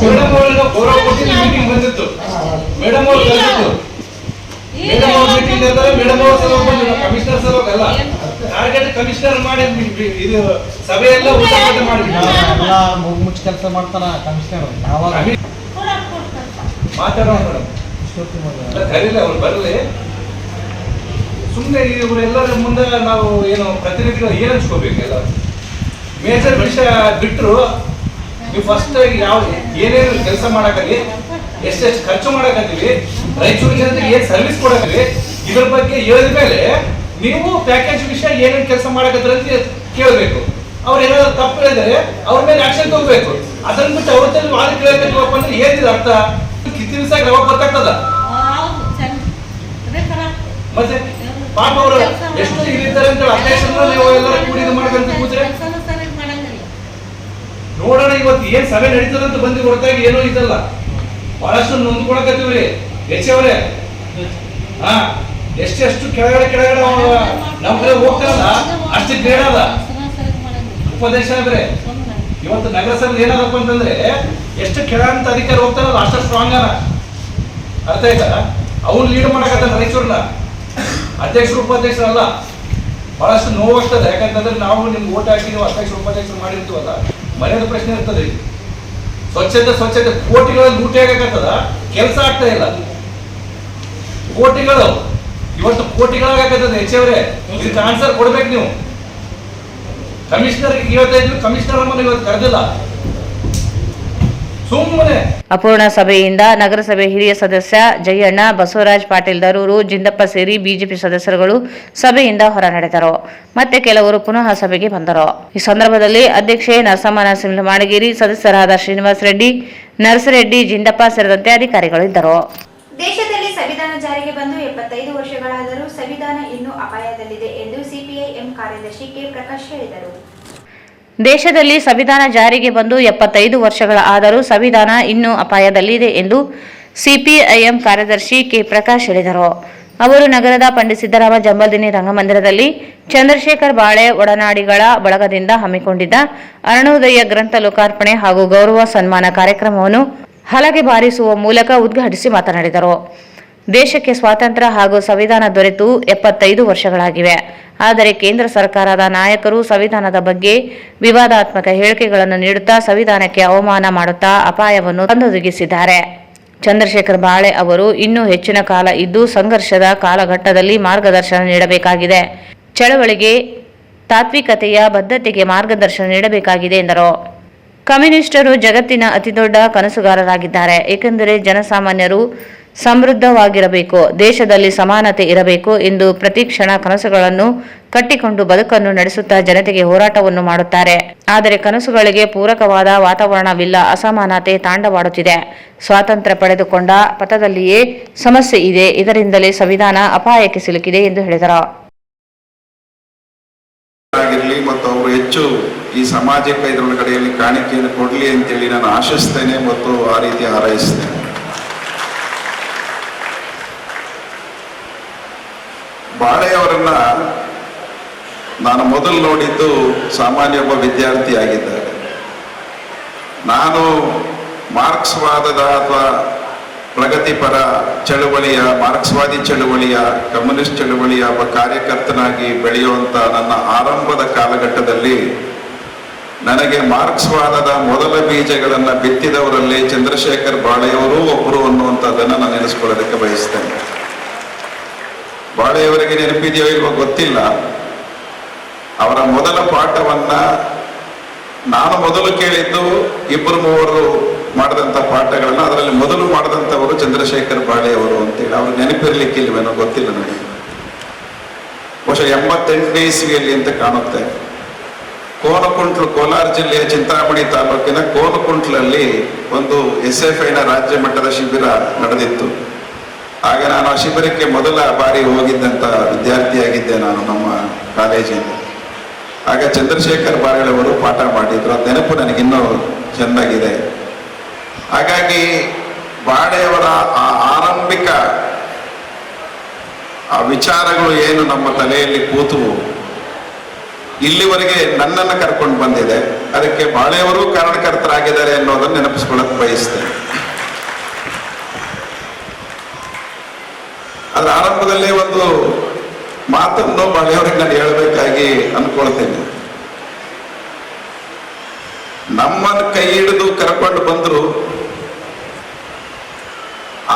ಮೇಡಮ್ ಅವ್ರಿಗೆ ಗೌರವ ಕೊಡ್ತೀನಿ ಮೀಟಿಂಗ್ ಬಂದಿತ್ತು. ಮೇಡಮ್ ಅವ್ರು ಕರೆದಿತ್ತು. ಮೇಡಮ್ ಅವ್ರ ಮೀಟಿಂಗ್ ಇರ್ತಾರೆ. ಮೇಡಮ್ ಅವ್ರ ಸಲುವಾಗಿ ಬಂದಿಲ್ಲ, ಕಮಿಷನರ್ ಸಲುವಾಗಿ ಅಲ್ಲ. ಟಾರ್ಗೆಟ್ ಕಮಿಷನರ್ ಮಾಡಿ ಇದು ಸಭೆಯೆಲ್ಲ ಉಚ್ಚಾಟನೆ ಮಾಡಿ ಮುಚ್ಚಿ ಕೆಲಸ ಮಾಡ್ತಾನ ಕಮಿಷನರ್. ಮಾತಾಡೋಣ ಮೇಡಮ್. ಕರೀಲಿ ಅವ್ರು ಬರಲಿ. ಸುಮ್ಮನೆ ಇವರೆಲ್ಲರ ಮುಂದೆ ನಾವು ಏನು ಪ್ರತಿನಿಧಿಗಳು ಏನು ಹಂಚ್ಕೋಬೇಕು? ಎಲ್ಲ ಮೇಜರ್ ವಿಷಯ ಬಿಟ್ಟರು ನೀವು ಫಸ್ಟ್ ಯಾವ ಏನೇನು ಕೆಲಸ ಮಾಡಕತ್ತೀವಿ, ಎಷ್ಟೆಷ್ಟು ಖರ್ಚು ಮಾಡಕತ್ತೀವಿ, ರಾಯಚೂರು ಜನತೆಗೆ ಏನ್ ಸರ್ವಿಸ್ ಕೊಡಕತ್ತೀವಿ, ಇದ್ರ ಬಗ್ಗೆ ಹೇಳಿದ ಮೇಲೆ ನೀವು ಪ್ಯಾಕೇಜ್ ವಿಷಯ ಏನೇನು ಕೆಲಸ ಮಾಡಕತ್ತೀರ ಅಂತ ಕೇಳಬೇಕು. ಅವ್ರು ಏನಾದ್ರು ತಪ್ಪು ಹೇಳಿದರೆ ಅವ್ರ ಮೇಲೆ ಆಕ್ಷನ್ ತಗೋಬೇಕು. ಅದನ್ನ ಬಿಟ್ಟು ಅವತ್ತಲ್ಲಿ ವಾದ ಕೇಳಬೇಕಪ್ಪ ಅಂದ್ರೆ ಏನಿದೆ ಅರ್ಥ? ಕಿತ್ತಿರಿಸಾಗ ಯಾವಾಗ ಗೊತ್ತಾಗ್ತದ? ಮತ್ತೆ ಪಾಪ ಅವರು ಎಷ್ಟು ಇಲ್ಲಿದ್ದಾರೆ ಅಂತ ಅಧ್ಯಕ್ಷರನ್ನ ನೀವು ಎಲ್ಲರೂ ಕೂಡಿ ಇದು ಮಾಡ್ಬೇಕಂತ ಕೂತ್ರೆ ನೋಡೋಣ. ಇವತ್ತು ಏನ್ ಸಭೆ ನಡೀತದಂತ ಬಂದು ಹೊರತಾಗಿ ಏನೋ ಇದಲ್ಲ. ಬಹಳಷ್ಟು ನೊಂದ್ಕೊಳಕತ್ತೀವ್ರಿ ಹೆಚ್ಚವರೇ. ಹಾ ಎಷ್ಟೆಷ್ಟು ಕೆಳಗಡೆ ನಮ್ ಕಡೆ ಹೋಗ್ತಾರಲ್ಲ ಅಷ್ಟು ಗ್ರೇಡ್ ಅದ ಉಪದೇಶ ಅಂದ್ರೆ. ಇವತ್ತು ನಗರಸಭೆ ಏನಾದಪ್ಪ ಅಂತಂದ್ರೆ ಎಷ್ಟು ಕೆಳಂತ ಅಧಿಕಾರಿ ಹೋಗ್ತಾರಲ್ಲ ಅಷ್ಟು ಸ್ಟ್ರಾಂಗ್ ಅದ. ಅರ್ಥ ಆಯ್ತಾ? ಅವ್ನು ಲೀಡ್ ಮಾಡಕತ್ತಾನ ರಾಯಚೂರ್ನ. ಅಧ್ಯಕ್ಷರು ಉಪಾಧ್ಯಕ್ಷರಲ್ಲ. ಬಹಳಷ್ಟು ನೋವಾಗ್ತದೆ. ಯಾಕಂತಂದ್ರೆ ನಾವು ನಿಮ್ಗೆ ಓಟ್ ಹಾಕಿ ನೀವು ಅಧ್ಯಕ್ಷರು ಉಪಾಧ್ಯಕ್ಷರು ಮಾಡಿರ್ತೀವಲ್ಲ, ಮರ್ಯಾದ ಪ್ರಶ್ನೆ ಇರ್ತದೆ. ಸ್ವಚ್ಛತೆ ಕೋಟಿಗಳಲ್ಲಿ ಲೂಟಿ ಆಗಕತ್ತದ, ಕೆಲಸ ಆಗ್ತಾ ಇಲ್ಲ. ಕೋಟಿಗಳು ಇವತ್ತು ಕೋಟಿಗಳಾಗತ್ತದ. ಹೆಚ್ಚವರೇ ಇದಕ್ಕೆ ಆನ್ಸರ್ ಕೊಡ್ಬೇಕು ನೀವು. ಕಮಿಷನರ್ ಇವತ್ತು ಕಮಿಷನರ್ ಅಮ್ಮನ ಇವತ್ತು ಕರೆದಿಲ್ಲ, ಸುಮ್ಮನೆ. ಅಪೂರ್ಣ ಸಭೆಯಿಂದ ನಗರಸಭೆ ಹಿರಿಯ ಸದಸ್ಯ ಜಯಣ್ಣ, ಬಸವರಾಜ್ ಪಾಟೀಲ್ ದರೂರು, ಜಿಂದಪ್ಪ ಸೇರಿ ಬಿಜೆಪಿ ಸದಸ್ಯರುಗಳು ಸಭೆಯಿಂದ ಹೊರ ನಡೆದರು. ಮತ್ತೆ ಕೆಲವರು ಪುನಃ ಸಭೆಗೆ ಬಂದರು. ಈ ಸಂದರ್ಭದಲ್ಲಿ ಅಧ್ಯಕ್ಷೆ ನರಸಮ್ಮ ನರಸಿಂಹ ಮಾಡಗೇರಿ, ಸದಸ್ಯರಾದ ಶ್ರೀನಿವಾಸ ರೆಡ್ಡಿ, ನರಸರೆಡ್ಡಿ, ಜಿಂದಪ್ಪ ಸೇರಿದಂತೆ ಅಧಿಕಾರಿಗಳು ಇದ್ದರು. ದೇಶದಲ್ಲಿ ಸಂವಿಧಾನ ಜಾರಿಗೆ ಬಂದು 75 ವರ್ಷಗಳಾದರೂ ಸಂವಿಧಾನ ಇನ್ನೂ ಅಪಾಯದಲ್ಲಿದೆ ಎಂದು ಸಿಪಿಐಎಂ ಕಾರ್ಯದರ್ಶಿ ಕೆ ಪ್ರಕಾಶ್ ಹೇಳಿದರು. ದೇಶದಲ್ಲಿ ಸಂವಿಧಾನ ಜಾರಿಗೆ ಬಂದು 75 ವರ್ಷಗಳ ಆದರೂ ಸಂವಿಧಾನ ಇನ್ನೂ ಅಪಾಯದಲ್ಲಿದೆ ಎಂದು ಸಿಪಿಐಎಂ ಕಾರ್ಯದರ್ಶಿ ಕೆ ಪ್ರಕಾಶ್ ಹೇಳಿದರು. ಅವರು ನಗರದ ಪಂಡಿತ್ ಸಿದ್ದರಾಮ ಜಂಬಲ್ದಿನ್ನಿ ರಂಗಮಂದಿರದಲ್ಲಿ ಚಂದ್ರಶೇಖರ್ ಬಾಳೆ ಒಡನಾಡಿಗಳ ಬಳಗದಿಂದ ಹಮ್ಮಿಕೊಂಡಿದ್ದ ಅರುಣೋದಯ ಗ್ರಂಥ ಲೋಕಾರ್ಪಣೆ ಹಾಗೂ ಗೌರವ ಸನ್ಮಾನ ಕಾರ್ಯಕ್ರಮವನ್ನು ಹಲಗೆ ಬಾರಿಸುವ ಮೂಲಕ ಉದ್ಘಾಟಿಸಿ ಮಾತನಾಡಿದರು. ದೇಶಕ್ಕೆ ಸ್ವಾತಂತ್ರ್ಯ ಹಾಗೂ ಸಂವಿಧಾನ ದೊರೆತು 75 ವರ್ಷಗಳಾಗಿವೆ. ಆದರೆ ಕೇಂದ್ರ ಸರ್ಕಾರದ ನಾಯಕರು ಸಂವಿಧಾನದ ಬಗ್ಗೆ ವಿವಾದಾತ್ಮಕ ಹೇಳಿಕೆಗಳನ್ನು ನೀಡುತ್ತಾ ಸಂವಿಧಾನಕ್ಕೆ ಅವಮಾನ ಮಾಡುತ್ತಾ ಅಪಾಯವನ್ನು ತಂದೊದಗಿಸಿದ್ದಾರೆ. ಚಂದ್ರಶೇಖರ್ ಬಾಳೆ ಅವರು ಇನ್ನೂ ಹೆಚ್ಚಿನ ಕಾಲ ಇದ್ದು ಸಂಘರ್ಷದ ಕಾಲಘಟ್ಟದಲ್ಲಿ ಮಾರ್ಗದರ್ಶನ ನೀಡಬೇಕಾಗಿದೆ. ಚಳವಳಿಗೆ ತಾತ್ವಿಕತೆಯ ಬದ್ಧತೆಗೆ ಮಾರ್ಗದರ್ಶನ ನೀಡಬೇಕಾಗಿದೆ ಎಂದರು. ಕಮ್ಯುನಿಸ್ಟರು ಜಗತ್ತಿನ ಅತಿದೊಡ್ಡ ಕನಸುಗಾರರಾಗಿದ್ದಾರೆ. ಏಕೆಂದರೆ ಜನಸಾಮಾನ್ಯರು ಸಮೃದ್ಧವಾಗಿರಬೇಕು, ದೇಶದಲ್ಲಿ ಸಮಾನತೆ ಇರಬೇಕು ಎಂದು ಪ್ರತಿಕ್ಷಣ ಕನಸುಗಳನ್ನು ಕಟ್ಟಿಕೊಂಡು ಬದುಕನ್ನು ನಡೆಸುತ್ತಾ ಜನತೆಗೆ ಹೋರಾಟವನ್ನು ಮಾಡುತ್ತಾರೆ. ಆದರೆ ಕನಸುಗಳಿಗೆ ಪೂರಕವಾದ ವಾತಾವರಣವಿಲ್ಲ. ಅಸಮಾನತೆ ತಾಂಡವಾಡುತ್ತಿದೆ. ಸ್ವಾತಂತ್ರ್ಯ ಪಡೆದುಕೊಂಡ ಪಥದಲ್ಲಿಯೇ ಸಮಸ್ಯೆ ಇದೆ. ಇದರಿಂದಲೇ ಸಂವಿಧಾನ ಅಪಾಯಕ್ಕೆ ಸಿಲುಕಿದೆ ಎಂದು ಹೇಳಿದರು. ಆಗಿರಲಿ ಮತ್ತು ಅವರು ಹೆಚ್ಚು ಈ ಸಾಮಾಜಿಕ ಇದರೊಳಗಡೆಯಲ್ಲಿ ಕಾಣಿಕೆಯನ್ನು ಕೊಡಲಿ ಅಂತೇಳಿ ನಾನು ಆಶಿಸ್ತೇನೆ ಮತ್ತು ಆ ರೀತಿ ಹಾರೈಸ್ತೇನೆ. ಬಾಳೆಯವರನ್ನ ನಾನು ಮೊದಲು ನೋಡಿದ್ದು ಸಾಮಾನ್ಯ ಒಬ್ಬ ವಿದ್ಯಾರ್ಥಿ ಆಗಿದ್ದಾಗ. ನಾನು ಮಾರ್ಕ್ಸ್ವಾದದ ಅಥವಾ ಪ್ರಗತಿಪರ ಚಳುವಳಿಯ, ಮಾರ್ಕ್ಸ್ವಾದಿ ಚಳುವಳಿಯ, ಕಮ್ಯುನಿಸ್ಟ್ ಚಳುವಳಿಯ ಒಬ್ಬ ಕಾರ್ಯಕರ್ತನಾಗಿ ಬೆಳೆಯುವಂಥ ನನ್ನ ಆರಂಭದ ಕಾಲಘಟ್ಟದಲ್ಲಿ ನನಗೆ ಮಾರ್ಕ್ಸ್ವಾದದ ಮೊದಲ ಬೀಜಗಳನ್ನು ಬಿತ್ತಿದವರಲ್ಲಿ ಚಂದ್ರಶೇಖರ್ ಬಾಳೆಯವರು ಒಬ್ಬರು ಅನ್ನುವಂಥದ್ದನ್ನು ನಾನು ನೆನೆಸ್ಕೊಳ್ಳೋದಕ್ಕೆ ಬಯಸ್ತೇನೆ. ಬಾಳೆಯವರಿಗೆ ನೆನಪಿದೆಯೋ ಇಲ್ವೋ ಗೊತ್ತಿಲ್ಲ. ಅವರ ಮೊದಲ ಪಾಠವನ್ನ ನಾನು ಮೊದಲು ಕೇಳಿದ್ದು 2-3 ಮಾಡಿದಂಥ ಪಾಠಗಳನ್ನ, ಅದರಲ್ಲಿ ಮೊದಲು ಮಾಡಿದಂಥವರು ಚಂದ್ರಶೇಖರ್ ಬಾಳೆಯವರು ಅಂತೇಳಿ. ಅವ್ರು ನೆನಪಿರ್ಲಿಕ್ಕಿಲ್ವೇನೋ ಗೊತ್ತಿಲ್ಲ ನನಗೆ. ಬಹುಶಃ 88ನೇ ಇಸ್ವಿಯಲ್ಲಿ ಅಂತ ಕಾಣುತ್ತೆ. ಕೋನಕುಂಟ್ಲು, ಕೋಲಾರ ಜಿಲ್ಲೆಯ ಚಿಂತಾಮಣಿ ತಾಲೂಕಿನ ಕೋನಕುಂಟ್ಲಲ್ಲಿ ಒಂದು SFIನ ರಾಜ್ಯ ಮಟ್ಟದ ಶಿಬಿರ ನಡೆದಿತ್ತು. ಆಗ ನಾನು ಆ ಶಿಬಿರಕ್ಕೆ ಮೊದಲ ಬಾರಿ ಹೋಗಿದ್ದಂಥ ವಿದ್ಯಾರ್ಥಿಯಾಗಿದ್ದೆ ನಾನು ನಮ್ಮ ಕಾಲೇಜಿಂದ. ಆಗ ಚಂದ್ರಶೇಖರ್ ಬಾಳೆಯವರು ಪಾಠ ಮಾಡಿದ್ರು. ಅದು ನೆನಪು ನನಗಿನ್ನೂ ಚೆನ್ನಾಗಿದೆ. ಹಾಗಾಗಿ ಬಾಳೆಯವರ ಆ ಆರಂಭಿಕ ಆ ವಿಚಾರಗಳು ಏನು ನಮ್ಮ ತಲೆಯಲ್ಲಿ ಕೂತುವು, ಇಲ್ಲಿವರೆಗೆ ನನ್ನನ್ನು ಕರ್ಕೊಂಡು ಬಂದಿದೆ. ಅದಕ್ಕೆ ಬಾಳೆಯವರು ಕಾರಣಕರ್ತರಾಗಿದ್ದಾರೆ ಅನ್ನೋದನ್ನು ನೆನಪಿಸ್ಕೊಳ್ಳೋಕೆ ಬಯಸ್ತೇನೆ. ಅದರ ಆರಂಭದಲ್ಲೇ ಒಂದು ಮಾತನ್ನು ಬಾಳೆಯವರಿಗೆ ನಾನು ಹೇಳಬೇಕಾಗಿ ಅನ್ಕೊಳ್ತೇನೆ. ನಮ್ಮನ್ನು ಕೈ ಹಿಡಿದು ಕರ್ಕೊಂಡು ಬಂದ್ರು,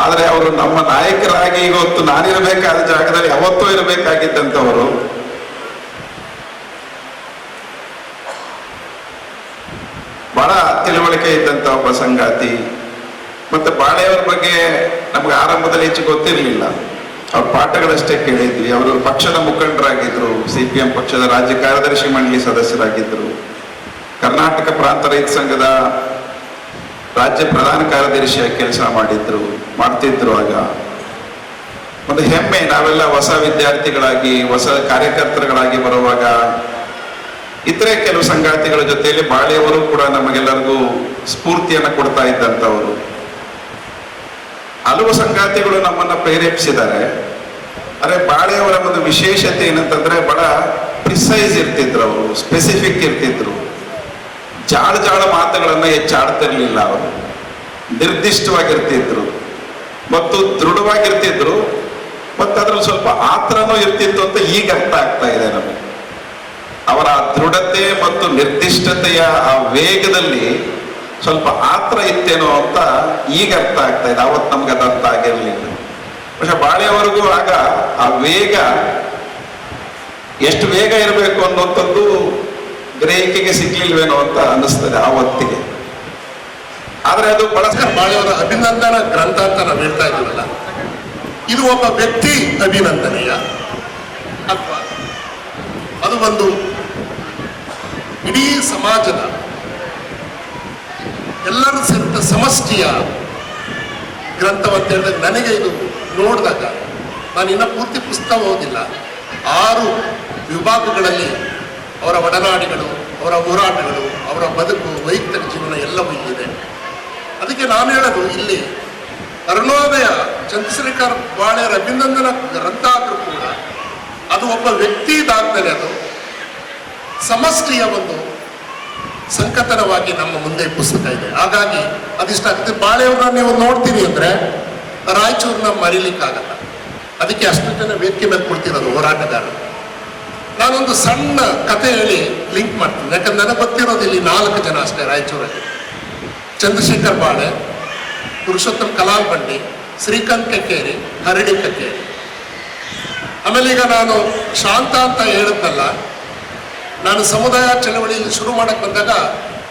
ಆದರೆ ಅವರು ನಮ್ಮ ನಾಯಕರಾಗಿ ಇವತ್ತು ನಾನಿರಬೇಕಾದ ಜಾಗದಲ್ಲಿ ಯಾವತ್ತೂ ಇರಬೇಕಾಗಿದ್ದಂಥವರು. ಬಹಳ ತಿಳುವಳಿಕೆ ಇದ್ದಂಥ ಒಬ್ಬ ಸಂಗಾತಿ. ಮತ್ತೆ ಬಾಳೆಯವರ ಬಗ್ಗೆ ನಮ್ಗೆ ಆರಂಭದಲ್ಲಿ ಹೆಚ್ಚು ಗೊತ್ತಿರಲಿಲ್ಲ. ಅವ್ರ ಪಾಠಗಳಷ್ಟೇ ಕೇಳಿದ್ವಿ. ಅವರು ಪಕ್ಷದ ಮುಖಂಡರಾಗಿದ್ರು, CPM ಪಕ್ಷದ ರಾಜ್ಯ ಕಾರ್ಯದರ್ಶಿ ಮಂಡಳಿ ಸದಸ್ಯರಾಗಿದ್ದರು, ಕರ್ನಾಟಕ ಪ್ರಾಂತ ರೈತ ಸಂಘದ ರಾಜ್ಯ ಪ್ರಧಾನ ಕಾರ್ಯದರ್ಶಿಯಾಗಿ ಕೆಲಸ ಮಾಡ್ತಿದ್ರು. ಆಗ ಒಂದು ಹೆಮ್ಮೆ, ನಾವೆಲ್ಲ ಹೊಸ ವಿದ್ಯಾರ್ಥಿಗಳಾಗಿ, ಹೊಸ ಕಾರ್ಯಕರ್ತರುಗಳಾಗಿ ಬರುವಾಗ ಇತರೆ ಕೆಲವು ಸಂಗಾತಿಗಳ ಜೊತೆಯಲ್ಲಿ ಬಾಳೆಯವರು ಕೂಡ ನಮಗೆಲ್ಲರಿಗೂ ಸ್ಫೂರ್ತಿಯನ್ನು ಕೊಡ್ತಾ ಇದ್ದಂಥವರು. ಹಲವು ಸಂಗಾತಿಗಳು ನಮ್ಮನ್ನು ಪ್ರೇರೇಪಿಸಿದ್ದಾರೆ. ಆದರೆ ಬಾಳೆಯವರ ಒಂದು ವಿಶೇಷತೆ ಏನಂತಂದ್ರೆ, ಬಹಳ ಪ್ರಿಸೈಸ್ ಇರ್ತಿದ್ರು ಅವರು, ಸ್ಪೆಸಿಫಿಕ್ ಇರ್ತಿದ್ರು. ಜಾಳ ಮಾತುಗಳನ್ನು ಹೆಚ್ಚಾಡ್ತಿರ್ಲಿಲ್ಲ ಅವರು. ನಿರ್ದಿಷ್ಟವಾಗಿರ್ತಿದ್ರು ಮತ್ತು ದೃಢವಾಗಿರ್ತಿದ್ರು. ಮತ್ತು ಅದ್ರಲ್ಲಿ ಸ್ವಲ್ಪ ಆತ್ರನೂ ಇರ್ತಿತ್ತು ಅಂತ ಈಗ ಅರ್ಥ ಆಗ್ತಾ ಇದೆ ನಮಗೆ. ಅವರ ದೃಢತೆ ಮತ್ತು ನಿರ್ದಿಷ್ಟತೆಯ ಆ ವೇಗದಲ್ಲಿ ಸ್ವಲ್ಪ ಆತ್ರ ಇತ್ತೇನೋ ಅಂತ ಈಗ ಅರ್ಥ ಆಗ್ತಾ ಇದೆ. ಅವತ್ತು ನಮ್ಗೆ ಅದು ಅರ್ಥ ಆಗಿರಲಿಲ್ಲ. പക്ഷെ ಬಾಳೆಯವರೆಗೂ ಆಗ ಆ ವೇಗ, ಎಷ್ಟು ವೇಗ ಇರಬೇಕು ಅನ್ನೋಂಥದ್ದು ಗ್ರಹಿಕೆಗೆ ಸಿಗ್ಲಿಲ್ವೇನೋ ಅಂತ ಅನ್ನಿಸ್ತದೆ ಆ ಹೊತ್ತಿಗೆ. ಆದ್ರೆ ಅದು ಬಾಳೆಯವರ ಅಭಿನಂದನಾ ಗ್ರಂಥ ಅಂತ ನಾವು ಹೇಳ್ತಾ ಇದ್ದೀವಲ್ಲ, ಇದು ಒಬ್ಬ ವ್ಯಕ್ತಿ ಅಭಿನಂದನೆಯ ಅಥವಾ ಅದು ಒಂದು ಇಡೀ ಸಮಾಜದ ಎಲ್ಲರೂ ಸೇರಿದ ಸಮಷ್ಟಿಯ ಗ್ರಂಥವಂತ ಹೇಳಿದಾಗ ನನಗೆ ಇದು ನೋಡಿದಾಗ, ನಾನು ಇನ್ನ ಪೂರ್ತಿ ಪುಸ್ತಕ ಓದಿಲ್ಲ, 6 ವಿಭಾಗಗಳಲ್ಲಿ ಅವರ ಒಡನಾಡಿಗಳು, ಅವರ ಹೋರಾಟಗಳು, ಅವರ ಬದುಕು, ವೈಯಕ್ತಿಕ ಜೀವನ ಎಲ್ಲವೂ ಇಲ್ಲಿದೆ. ಅದಕ್ಕೆ ನಾನು ಹೇಳೋದು, ಇಲ್ಲಿ ಅರುಣೋದಯ ಚಂದ್ರಶೇಖರ್ ಬಾಳೆಯವರ ಅಭಿನಂದನಾ ಗ್ರಂಥ ಆದರೂ ಕೂಡ ಅದು ಒಬ್ಬ ವ್ಯಕ್ತಿ ಇದಾದ್ಮೇಲೆ ಅದು ಸಮಷ್ಟಿಯ ಒಂದು ಸಂಕಥನವಾಗಿ ನಮ್ಮ ಮುಂದೆ ಪುಸ್ತಕ ಇದೆ. ಹಾಗಾಗಿ ಅದಿಷ್ಟ ಆಗ್ತದೆ. ಬಾಳೆಯವ್ರನ್ನ ನೀವು ನೋಡ್ತೀರಿ ಅಂದ್ರೆ ರಾಯಚೂರನ್ನ ಮರೀಲಿಕ್ಕಾಗಲ್ಲ. ಅದಕ್ಕೆ ಅಷ್ಟು ಜನ ವೇದಿಕೆ ಮೇಲೆ ಕೊಡ್ತಿರೋದು ಹೋರಾಟಗಾರರು. ನಾನೊಂದು ಸಣ್ಣ ಕತೆ ಹೇಳಿ ಲಿಂಕ್ ಮಾಡ್ತೀನಿ. ಯಾಕಂದ್ರೆ ನನಗೆ ಗೊತ್ತಿರೋದು ಇಲ್ಲಿ 4 ಜನ ಅಷ್ಟೇ ರಾಯಚೂರಲ್ಲಿ: ಚಂದ್ರಶೇಖರ್ ಬಾಳೆ, ಪುರುಷೋತ್ತಮ್ ಕಲಾಲ್ ಬಂಡಿ, ಶ್ರೀಕಾಂತ್ ಕಕ್ಕೇರಿ, ಹರಡಿ ಕಕ್ಕೇರಿ. ಆಮೇಲೆ ಈಗ ನಾನು ಶಾಂತ ಅಂತ ಹೇಳಿದ್ನಲ್ಲ, ನಾನು ಸಮುದಾಯ ಚಳವಳಿಯಲ್ಲಿ ಶುರು ಮಾಡಕ್ಕೆ ಬಂದಾಗ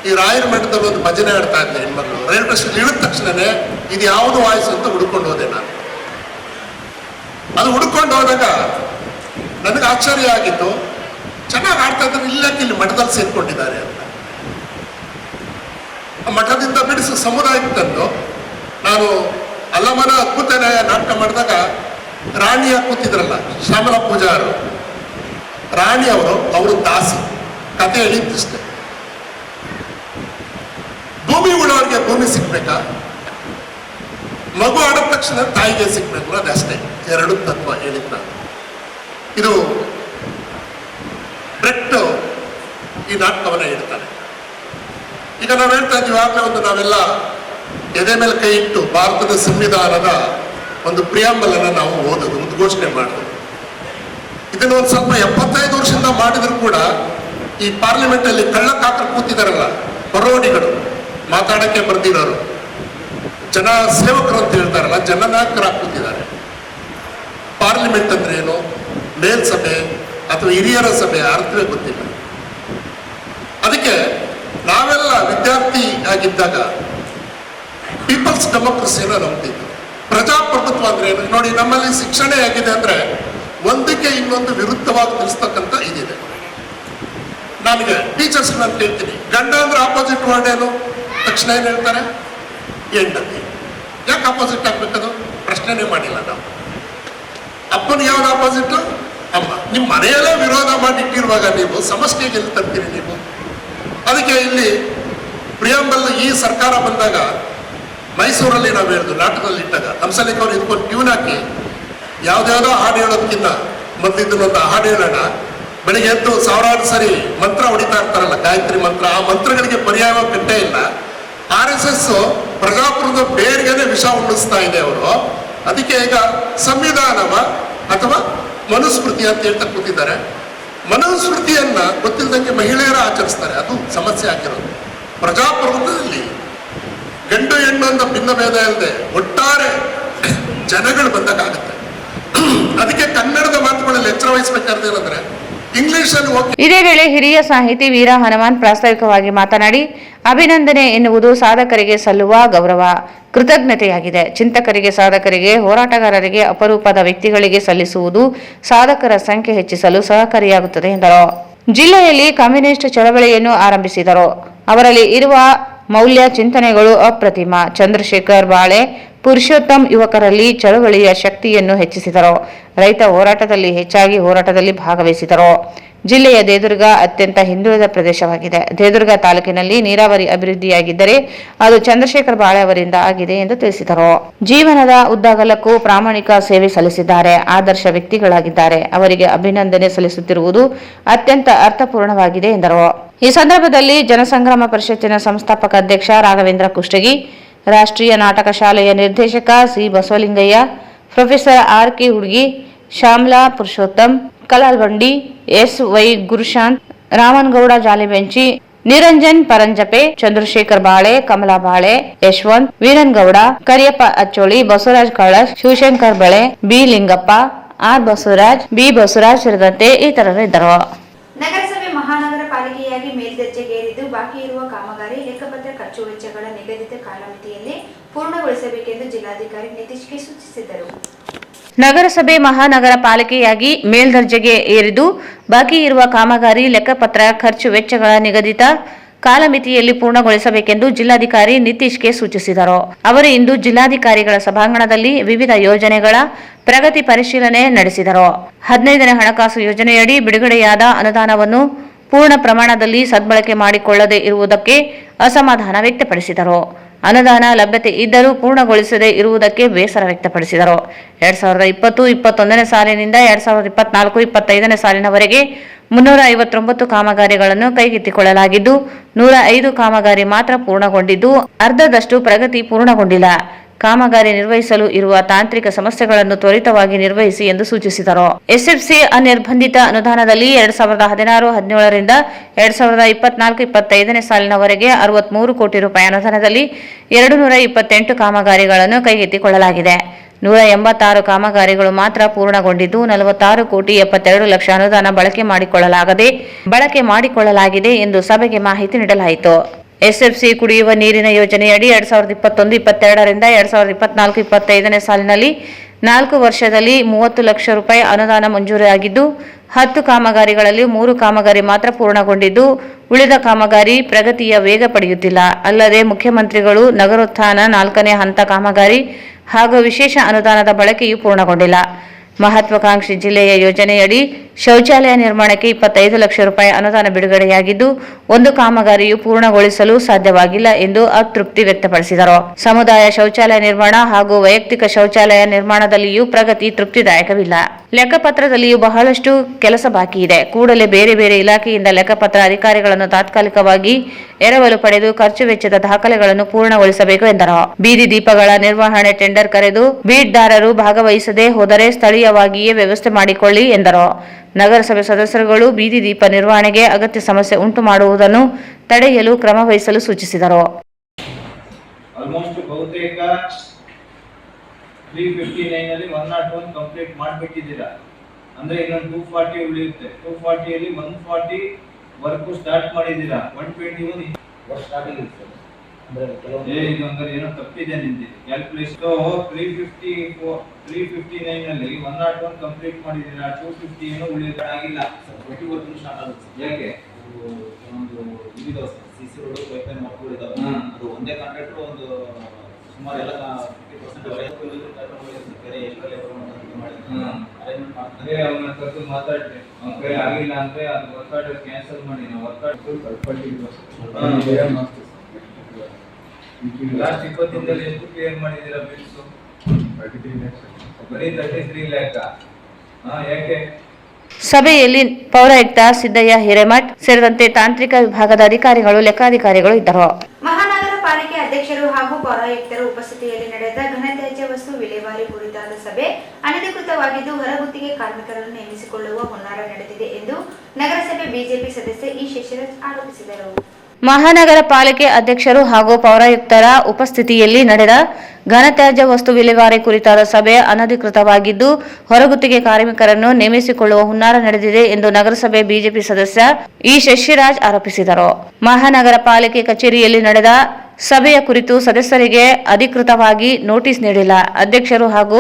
ಈ ರಾಯರ ಮಠದಲ್ಲಿ ಒಂದು ಭಜನೆ ಆಡ್ತಾ ಇದ್ದೆ ಹೆಣ್ಮಕ್ಳು. ರೈಲ್ವೆ ಸ್ಟೇಷನ್ ಇಳಿದ ತಕ್ಷಣನೇ ಇದು ಯಾವುದು ವಾಯ್ಸ್ ಅಂತ ಹುಡ್ಕೊಂಡು ಹೋದೆ ನಾನು. ಅದು ಹುಡ್ಕೊಂಡು ಹೋದಾಗ ನನಗೆ ಆಶ್ಚರ್ಯ ಆಗಿತ್ತು, ಚೆನ್ನಾಗಿ ಆಡ್ತಾ ಇದ್ದಾರೆ, ಇಲ್ಲಕ್ಕೆ ಇಲ್ಲಿ ಮಠದಲ್ಲಿ ಸೇರ್ಕೊಂಡಿದ್ದಾರೆ ಅಂತ. ಆ ಮಠದಿಂದ ಬಿಡಿಸಿ ಸಮುದಾಯಕ್ಕೆ ತಂದು ನಾನು ಅಲ್ಲಮನ ಅದ್ಭುತ ನಾಟಕ ಮಾಡಿದಾಗ ರಾಣಿಯಾಗಿ ಕೂತಿದ್ರಲ್ಲ ಶ್ಯಾಮಲ ಪೂಜಾರು, ರಾಣಿ ಅವರು ದಾಸಿ, ಕತೆ ಹೇಳಿದ್ದಷ್ಟೇ. ಭೂಮಿ ಉಳ್ಳವರಿಗೆ ಭೂಮಿ ಸಿಗ್ಬೇಕಾ, ಮಗು ಆಡಿದ ತಕ್ಷಣ ತಾಯಿಗೆ ಸಿಗ್ಬೇಕು, ಅದಷ್ಟೇ ಎರಡು ತತ್ವ ಹೇಳಿದ್ ನಾನು. ಇದು ಬ್ರೆಟ್ ಈ ನಾಟಕವನ್ನ ಹೇಳ್ತಾನೆ. ಈಗ ನಾವು ಹೇಳ್ತಾ ಇದ್ದೀವಿ, ಆಗಲೇ ನಾವೆಲ್ಲ ಎದೆ ಮೇಲೆ ಕೈ ಇಟ್ಟು ಭಾರತದ ಸಂವಿಧಾನದ ಒಂದು ಪ್ರಿಯಾಂಬಲ್ ಅನ್ನ ನಾವು ಓದೋದು, ಉದ್ಘೋಷಣೆ ಮಾಡೋದು. ಇದನ್ನು ಒಂದು ಸ್ವಲ್ಪ 75 ವರ್ಷದಿಂದ ಮಾಡಿದ್ರು ಕೂಡ ಈ ಪಾರ್ಲಿಮೆಂಟ್ ಅಲ್ಲಿ ಕಳ್ಳಕಾಕರು ಕೂತಿದಾರಲ್ಲ, ಬರೋಡಿಗಳು, ಮಾತಾಡಕ್ಕೆ ಬರ್ದಿರೋರು, ಜನ ಸೇವಕರು ಅಂತ ಹೇಳ್ತಾರಲ್ಲ, ಜನನಾಯಕರಾಗಿ ಕೂತಿದ್ದಾರೆ. ಪಾರ್ಲಿಮೆಂಟ್ ಅಂದ್ರೆ ಏನು, ಮೇಲ್ಸಭೆ ಅಥವಾ ಹಿರಿಯರ ಸಭೆ ಅರ್ಥವೇ ಗೊತ್ತಿಲ್ಲ. ಅದಕ್ಕೆ ನಾವೆಲ್ಲ ವಿದ್ಯಾರ್ಥಿ ಆಗಿದ್ದಾಗ ಪೀಪಲ್ಸ್ ಡೆಮೋಕ್ರಸಿಯನ್ನು ನಂಬ್ತಿದ್ವಿ. ಪ್ರಜಾಪ್ರಭುತ್ವ ಅಂದ್ರೆ ಏನು ನೋಡಿ, ನಮ್ಮಲ್ಲಿ ಶಿಕ್ಷಣ ಹೇಗಿದೆ ಅಂದ್ರೆ ಒಂದಕ್ಕೆ ಇನ್ನೊಂದು ವಿರುದ್ಧವಾಗಿ ತಿಳಿಸ್ತಕ್ಕಂಥ ಇದಿದೆ. ನನಗೆ ಟೀಚರ್ಸ್ ನಾನು ಕೇಳ್ತೀನಿ, ಗಂಡ ಅಂದ್ರೆ ಆಪೋಸಿಟ್ ವರ್ಡ್ ಏನು, ತಕ್ಷಣ ಏನು ಹೇಳ್ತಾರೆ, ಹೆಂಡತಿ. ಯಾಕೆ ಆಪೋಸಿಟ್ ಆಗ್ಬೇಕದು ಪ್ರಶ್ನೆನೇ ಮಾಡಿಲ್ಲ ನಾವು. ಅಪ್ಪನ ಯಾವ್ದು ಆಪೋಸಿಟ್, ಅಮ್ಮ. ನಿಮ್ಮ ಮನೆಯಲ್ಲೇ ವಿರೋಧ ಮಾಡಿಟ್ಟಿರುವಾಗ ನೀವು ಸಮಷ್ಟಿಗೆ ಎಲ್ಲಿ ತರ್ತೀರಿ ನೀವು? ಅದಕ್ಕೆ ಇಲ್ಲಿ ಪ್ರಿಯಾಂಬಲ್ ಈ ಸರ್ಕಾರ ಬಂದಾಗ ಮೈಸೂರಲ್ಲಿ ನಾವು ಹೇಳಿದ್ವಿ, ನಾಟಕದಲ್ಲಿ ಇಟ್ಟಾಗ ಹಂಸಲೇಖ ಅವರು ಇದಕ್ಕೊಂದು ಟ್ಯೂನ್ ಹಾಕಿ ಯಾವ್ದಾವುದೋ ಹಾಡು ಹೇಳೋದಕ್ಕಿಂತ ಮೊದಲಿದ್ದೊಂದು ಹಾಡು ಹೇಳೋಣ. ಬೆಳಿಗ್ಗೆ ಎದ್ದು ಸಾವಿರಾರು ಸರಿ ಮಂತ್ರ ಹೊಡಿತಾ ಇರ್ತಾರಲ್ಲ, ಗಾಯತ್ರಿ ಮಂತ್ರ, ಆ ಮಂತ್ರಗಳಿಗೆ ಪರ್ಯಾಯವಾಗಿ ಕಟ್ಟೇ ಇಲ್ಲ. RSS ಪ್ರಜಾಪ್ರಭುತ್ವ ಬೇರೆಗೇನೆ ವಿಷ ಉಳಿಸ್ತಾ ಇದೆ ಅವರು. ಅದಕ್ಕೆ ಈಗ ಸಂವಿಧಾನವ ಅಥವಾ ಮನುಸ್ಮೃತಿ ಅಂತ ಹೇಳ್ತಾ ಕೂತಿದ್ದಾರೆ. ಮನುಸ್ಮೃತಿಯನ್ನ ಗೊತ್ತಿಲ್ಲದಂಗೆ ಮಹಿಳೆಯರ ಆಚರಿಸ್ತಾರೆ, ಅದು ಸಮಸ್ಯೆ ಆಗಿರೋದು. ಪ್ರಜಾಪ್ರಭುತ್ವದಲ್ಲಿ ಗಂಡು ಹೆಣ್ಣು ಅಂತ ಭಿನ್ನ ಭೇದ ಇಲ್ಲದೆ ಒಟ್ಟಾರೆ ಜನಗಳು ಬಂದಾಗುತ್ತೆ. ಅದಕ್ಕೆ ಕನ್ನಡದ ಮಾತುಗಳಲ್ಲಿ ಎಚ್ಚರ ವಹಿಸಬೇಕಾದ್ರೆ ಇಂಗ್ಲಿಷಲ್ಲಿ ಹೋಗಿ. ಇದೇ ವೇಳೆ ಹಿರಿಯ ಸಾಹಿತಿ ವೀರ ಹನುಮಾನ್ ಪ್ರಾಸ್ತಾವಿಕವಾಗಿ ಮಾತನಾಡಿ, ಅಭಿನಂದನೆ ಎನ್ನುವುದು ಸಾಧಕರಿಗೆ ಸಲ್ಲುವ ಗೌರವ, ಕೃತಜ್ಞತೆಯಾಗಿದೆ. ಚಿಂತಕರಿಗೆ, ಸಾಧಕರಿಗೆ, ಹೋರಾಟಗಾರರಿಗೆ, ಅಪರೂಪದ ವ್ಯಕ್ತಿಗಳಿಗೆ ಸಲ್ಲಿಸುವುದು ಸಾಧಕರ ಸಂಖ್ಯೆ ಹೆಚ್ಚಿಸಲು ಸಹಕಾರಿಯಾಗುತ್ತದೆ ಎಂದರು. ಜಿಲ್ಲೆಯಲ್ಲಿ ಕಮ್ಯುನಿಸ್ಟ್ ಚಳವಳಿಯನ್ನು ಆರಂಭಿಸಿದರು. ಅವರಲ್ಲಿ ಇರುವ ಮೌಲ್ಯ ಚಿಂತನೆಗಳು ಅಪ್ರತಿಮ. ಚಂದ್ರಶೇಖರ್ ಬಾಳೆ, ಪುರುಷೋತ್ತಮ್ ಯುವಕರಲ್ಲಿ ಚಳವಳಿಯ ಶಕ್ತಿಯನ್ನು ಹೆಚ್ಚಿಸಿದರು. ರೈತ ಹೋರಾಟದಲ್ಲಿ ಹೆಚ್ಚಾಗಿ ಹೋರಾಟದಲ್ಲಿ ಭಾಗವಹಿಸಿದರು. ಜಿಲ್ಲೆಯ ದೇದುರ್ಗ ಅತ್ಯಂತ ಹಿಂದುಳಿದ ಪ್ರದೇಶವಾಗಿದೆ. ದೇದುರ್ಗ ತಾಲೂಕಿನಲ್ಲಿ ನೀರಾವರಿ ಅಭಿವೃದ್ಧಿಯಾಗಿದ್ದರೆ ಅದು ಚಂದ್ರಶೇಖರ್ ಬಾಳೆ ಅವರಿಂದ ಆಗಿದೆ ಎಂದು ತಿಳಿಸಿದರು. ಜೀವನದ ಉದ್ದಗಲಕ್ಕೂ ಪ್ರಾಮಾಣಿಕ ಸೇವೆ ಸಲ್ಲಿಸಿದ್ದಾರೆ. ಆದರ್ಶ ವ್ಯಕ್ತಿಗಳಾಗಿದ್ದಾರೆ. ಅವರಿಗೆ ಅಭಿನಂದನೆ ಸಲ್ಲಿಸುತ್ತಿರುವುದು ಅತ್ಯಂತ ಅರ್ಥಪೂರ್ಣವಾಗಿದೆ ಎಂದರು. ಈ ಸಂದರ್ಭದಲ್ಲಿ ಜನಸಂಗ್ರಾಮ ಪರಿಷತ್ತಿನ ಸಂಸ್ಥಾಪಕ ಅಧ್ಯಕ್ಷ ರಾಘವೇಂದ್ರ ಕುಷ್ಟಗಿ, ರಾಷ್ಟ್ರೀಯ ನಾಟಕ ಶಾಲೆಯ ನಿರ್ದೇಶಕ ಸಿ ಬಸವಲಿಂಗಯ್ಯ, ಪ್ರೊಫೆಸರ್ RK ಹುಡುಗಿ, ಶ್ಯಾಮ್ಲಾ ಪುರುಷೋತ್ತಮ್, ಕಲಾಲ್ಬಂಡಿ, SY ಗುರುಶಾಂತ್, ರಾಮನಗೌಡ ಜಾಲಿಬೆಂಚಿ, ನಿರಂಜನ್ ಪರಂಜಪೆ, ಚಂದ್ರಶೇಖರ್ ಬಾಳೆ, ಕಮಲಾ ಬಾಳೆ, ಯಶವಂತ್, ವೀರನ್ಗೌಡ, ಕರಿಯಪ್ಪ ಅಚ್ಚೋಳಿ, ಬಸವರಾಜ್ ಕಳಶ್, ಶಿವಶಂಕರ್ ಬಳೆ, B Lingappa, R Basavaraj, B Basavaraj ಸೇರಿದಂತೆ ಇತರರು ಇದ್ದರು. ನಗರಸಭೆ ಮಹಾನಗರ ಪಾಲಿಕೆಯಾಗಿ ಮೇಲ್ದರ್ಜೆಗೇರಿದ್ದು ಬಾಕಿ ಇರುವ ಕಾಮಗಾರಿ ಲೆಕ್ಕಪತ್ರ ಖರ್ಚು ವೆಚ್ಚಗಳ ನಿಗದಿತ ಕಾಲಮಿತಿಯಲ್ಲಿ ಪೂರ್ಣಗೊಳಿಸಬೇಕೆಂದು ಜಿಲ್ಲಾಧಿಕಾರಿ ನಿತೀಶ್ಗೆ ಸೂಚಿಸಿದರು. ನಗರಸಭೆ ಮಹಾನಗರ ಪಾಲಿಕೆಯಾಗಿ ಮೇಲ್ದರ್ಜೆಗೆ ಏರಿದ್ದು ಬಾಕಿ ಇರುವ ಕಾಮಗಾರಿ ಲೆಕ್ಕಪತ್ರ ಖರ್ಚು ವೆಚ್ಚಗಳ ನಿಗದಿತ ಕಾಲಮಿತಿಯಲ್ಲಿ ಪೂರ್ಣಗೊಳಿಸಬೇಕೆಂದು ಜಿಲ್ಲಾಧಿಕಾರಿ ನಿತೀಶ್ಗೆ ಸೂಚಿಸಿದರು. ಅವರು ಇಂದು ಜಿಲ್ಲಾಧಿಕಾರಿಗಳ ಸಭಾಂಗಣದಲ್ಲಿ ವಿವಿಧ ಯೋಜನೆಗಳ ಪ್ರಗತಿ ಪರಿಶೀಲನೆ ನಡೆಸಿದರು. 15ನೇ ಹಣಕಾಸು ಯೋಜನೆಯಡಿ ಬಿಡುಗಡೆಯಾದ ಅನುದಾನವನ್ನು ಪೂರ್ಣ ಪ್ರಮಾಣದಲ್ಲಿ ಸದ್ಬಳಕೆ ಮಾಡಿಕೊಳ್ಳದೆ ಇರುವುದಕ್ಕೆ ಅಸಮಾಧಾನ ವ್ಯಕ್ತಪಡಿಸಿದರು. ಅನುದಾನ ಲಭ್ಯತೆ ಇದ್ದರೂ ಪೂರ್ಣಗೊಳಿಸದೇ ಇರುವುದಕ್ಕೆ ಬೇಸರ ವ್ಯಕ್ತಪಡಿಸಿದರು. 2020-21ನೇ ಸಾಲಿನಿಂದ 2024-25ನೇ ಸಾಲಿನವರೆಗೆ 359 ಕಾಮಗಾರಿಗಳನ್ನು ಕೈಗೆತ್ತಿಕೊಳ್ಳಲಾಗಿದ್ದು 105 ಕಾಮಗಾರಿ ಮಾತ್ರ ಪೂರ್ಣಗೊಂಡಿದ್ದು ಅರ್ಧದಷ್ಟು ಪ್ರಗತಿ ಪೂರ್ಣಗೊಂಡಿಲ್ಲ. ಕಾಮಗಾರಿ ನಿರ್ವಹಿಸಲು ಇರುವ ತಾಂತ್ರಿಕ ಸಮಸ್ಯೆಗಳನ್ನು ತ್ವರಿತವಾಗಿ ನಿರ್ವಹಿಸಿ ಎಂದು ಸೂಚಿಸಿದರು. SFC ಅನಿರ್ಬಂಧಿತ ಅನುದಾನದಲ್ಲಿ 2016-17ರಿಂದ 2024-25ನೇ ಸಾಲಿನವರೆಗೆ 63 ಕೋಟಿ ರೂಪಾಯಿ ಅನುದಾನದಲ್ಲಿ 228 ಕಾಮಗಾರಿಗಳನ್ನು ಕೈಗೆತ್ತಿಕೊಳ್ಳಲಾಗಿದೆ. 186 ಕಾಮಗಾರಿಗಳು ಮಾತ್ರ ಪೂರ್ಣಗೊಂಡಿದ್ದು 46 ಕೋಟಿ 72 ಲಕ್ಷ ಅನುದಾನ ಬಳಕೆ ಮಾಡಿಕೊಳ್ಳಲಾಗಿದೆ ಎಂದು ಸಭೆಗೆ ಮಾಹಿತಿ ನೀಡಲಾಯಿತು. ಎಸ್ಎಫ್ಸಿ ಕುಡಿಯುವ ನೀರಿನ ಯೋಜನೆಯಡಿ 2021-22ರಿಂದ 2024-25ನೇ ಸಾಲಿನಲ್ಲಿ 4 ವರ್ಷದಲ್ಲಿ 30 ಲಕ್ಷ ರೂಪಾಯಿ ಅನುದಾನ ಮಂಜೂರಾಗಿದ್ದು 10 ಕಾಮಗಾರಿಗಳಲ್ಲಿ 3 ಕಾಮಗಾರಿ ಮಾತ್ರ ಪೂರ್ಣಗೊಂಡಿದ್ದು ಉಳಿದ ಕಾಮಗಾರಿ ಪ್ರಗತಿಯ ವೇಗ ಪಡೆಯುತ್ತಿಲ್ಲ. ಅಲ್ಲದೆ ಮುಖ್ಯಮಂತ್ರಿಗಳು ನಗರೋತ್ಥಾನ 4ನೇ ಹಂತ ಕಾಮಗಾರಿ ಹಾಗೂ ವಿಶೇಷ ಅನುದಾನದ ಬಳಕೆಯೂ ಪೂರ್ಣಗೊಂಡಿಲ್ಲ. ಮಹತ್ವಾಕಾಂಕ್ಷಿ ಜಿಲ್ಲೆಯ ಯೋಜನೆಯಡಿ ಶೌಚಾಲಯ ನಿರ್ಮಾಣಕ್ಕೆ 25 ಲಕ್ಷ ರೂಪಾಯಿ ಅನುದಾನ ಬಿಡುಗಡೆಯಾಗಿದ್ದು ಒಂದು ಕಾಮಗಾರಿಯು ಪೂರ್ಣಗೊಳಿಸಲು ಸಾಧ್ಯವಾಗಿಲ್ಲ ಎಂದು ಅತೃಪ್ತಿ ವ್ಯಕ್ತಪಡಿಸಿದರು. ಸಮುದಾಯ ಶೌಚಾಲಯ ನಿರ್ಮಾಣ ಹಾಗೂ ವೈಯಕ್ತಿಕ ಶೌಚಾಲಯ ನಿರ್ಮಾಣದಲ್ಲಿಯೂ ಪ್ರಗತಿ ತೃಪ್ತಿದಾಯಕವಿಲ್ಲ. ಲೆಕ್ಕಪತ್ರದಲ್ಲಿಯೂ ಬಹಳಷ್ಟು ಕೆಲಸ ಬಾಕಿ ಇದೆ. ಕೂಡಲೇ ಬೇರೆ ಬೇರೆ ಇಲಾಖೆಯಿಂದ ಲೆಕ್ಕಪತ್ರ ಅಧಿಕಾರಿಗಳನ್ನು ತಾತ್ಕಾಲಿಕವಾಗಿ ಎರವಲು ಪಡೆದು ಖರ್ಚು ವೆಚ್ಚದ ದಾಖಲೆಗಳನ್ನು ಪೂರ್ಣಗೊಳಿಸಬೇಕು ಎಂದರು. ಬೀದಿ ದೀಪಗಳ ನಿರ್ವಹಣೆ ಟೆಂಡರ್ ಕರೆದು ಬೀಡ್ದಾರರು ಭಾಗವಹಿಸದೆ ಹೋದರೆ ಸ್ಥಳೀಯವಾಗಿಯೇ ವ್ಯವಸ್ಥೆ ಮಾಡಿಕೊಳ್ಳಿ ಎಂದರು. ನಗರಸಭೆ ಸದಸ್ಯರುಗಳು ಬೀದಿ ದೀಪ ನಿರ್ವಹಣೆಗೆ ಅಗತ್ಯ ಸಮಸ್ಯೆ ಉಂಟು ಮಾಡುವುದನ್ನು ತಡೆಯಲು ಕ್ರಮ ವಹಿಸಲು ಸೂಚಿಸಿದರು. ಆಲ್ಮೋಸ್ಟ್ ಬಹುತೇಕ 359 ಅಲ್ಲಿ 101 ಕಂಪ್ಲೀಟ್ ಮಾಡಿಬಿಟ್ಟಿದ್ದೀರಾ. ಅಂದ್ರೆ ಇನ್ನೊಂದು 240 ಉಳಿಯುತ್ತೆ. 240 ಅಲ್ಲಿ 140 ವರ್ಕ್ ಸ್ಟಾರ್ಟ್ ಮಾಡಿದ್ದೀರಾ. 121 ವರ್ಷ ಸ್ಟಾರ್ಟಿಂಗ್ ಇರುತ್ತೆ. ಅಂದ್ರೆ ಇದು ಅಂದ್ರೆ ಏನೋ ತಪ್ಪಿದೆ ನಿಂತಿದೆ ಕ್ಯಾಲ್ಕುಲೇಷನ್. 359 ಅಲ್ಲಿ 101 ಕಂಪ್ಲೀಟ್ ಮಾಡಿದ್ದೀರಾ. 250 ಏನೋ ಉಳಿಯೋದಾಗಿಲ್ಲ. 20 ಸ್ಟಾರ್ಟ್ ಆಗುತ್ತೆ. ಯಾಕೆ? ಒಂದು ಇದಿದೆ ಸಿಸಿ ರೋಡ್ ಪೈಪ್ಲೈನ್ ಮಾಡ್ಕೊಂಡು ಇದಾವೆ. ಅದು ಒಂದೇ ಕಾಂಟ್ರಾಕ್ಟರ್ ಒಂದು ಸುಮಾರು ಎಲ್ಲ 50% ಬೇರೆ ಎಲ್ಲ ಲೇಬರ್ ಮಾಡಿ ಅರೇಂಜ್ಮೆಂಟ್ ಮಾಡ್ತಾರೆ. ಅವನ ಕರೆದು ಮಾತಾಡ್ರಿ. ಅವ್ನ ಕೈ ಆಗಿಲ್ಲ ಅಂದ್ರೆ ಅದು ವರ್ಕ್ ಆರ್ಡರ್ ಕ್ಯಾನ್ಸಲ್ ಮಾಡಿ ನಾವು ವರ್ಕ್ ಆರ್ಡರ್ ಲಾಸ್ಟ್ 20 ದಿನದಲ್ಲಿ ಎಷ್ಟು ಕ್ಲಿಯರ್ ಮಾಡಿದ್ದೀರಾ ಬಿಲ್ಸ್? 33 lakhs. ಬರೀ 33 lakh. ಯಾಕೆ? ಸಭೆಯಲ್ಲಿ ಪೌರಾಯುಕ್ತ ಸಿದ್ದಯ್ಯ ಹಿರೇಮಠ್ ಸೇರಿದಂತೆ ತಾಂತ್ರಿಕ ವಿಭಾಗದ ಅಧಿಕಾರಿಗಳು, ಲೆಕ್ಕಾಧಿಕಾರಿಗಳು ಇದ್ದರು. ಮಹಾನಗರ ಪಾಲಿಕೆ ಅಧ್ಯಕ್ಷರು ಹಾಗೂ ಪೌರಾಯುಕ್ತರ ಉಪಸ್ಥಿತಿಯಲ್ಲಿ ನಡೆದ ಘನತ್ಯಾಜ್ಯ ವಸ್ತು ವಿಲೇವಾರಿ ಕುರಿತಾದ ಸಭೆ ಅನಧಿಕೃತವಾಗಿದ್ದು ಹೊರಗುತ್ತಿಗೆ ಕಾರ್ಮಿಕರನ್ನು ನೇಮಿಸಿಕೊಳ್ಳುವ ಹುನ್ನಾರ ನಡೆದಿದೆ ಎಂದು ನಗರಸಭೆ ಬಿಜೆಪಿ ಸದಸ್ಯ ಇ ಶಶಿರಾಜ್ ಆರೋಪಿಸಿದರು. ಮಹಾನಗರ ಪಾಲಿಕೆ ಅಧ್ಯಕ್ಷರು ಹಾಗೂ ಪೌರಾಯುಕ್ತರ ಉಪಸ್ಥಿತಿಯಲ್ಲಿ ನಡೆದ ಘನತ್ಯಾಜ್ಯ ವಸ್ತು ವಿಲೇವಾರಿ ಕುರಿತಾದ ಸಭೆ ಅನಧಿಕೃತವಾಗಿದ್ದು ಹೊರಗುತ್ತಿಗೆ ಕಾರ್ಮಿಕರನ್ನು ನೇಮಿಸಿಕೊಳ್ಳುವ ಹುನ್ನಾರ ನಡೆದಿದೆ ಎಂದು ನಗರಸಭೆ ಬಿಜೆಪಿ ಸದಸ್ಯ ಇ ಶಶಿರಾಜ್ ಆರೋಪಿಸಿದರು. ಮಹಾನಗರ ಪಾಲಿಕೆ ಕಚೇರಿಯಲ್ಲಿ ನಡೆದ ಸಭೆಯ ಕುರಿತು ಸದಸ್ಯರಿಗೆ ಅಧಿಕೃತವಾಗಿ ನೋಟಿಸ್ ನೀಡಿಲ್ಲ. ಅಧ್ಯಕ್ಷರು ಹಾಗೂ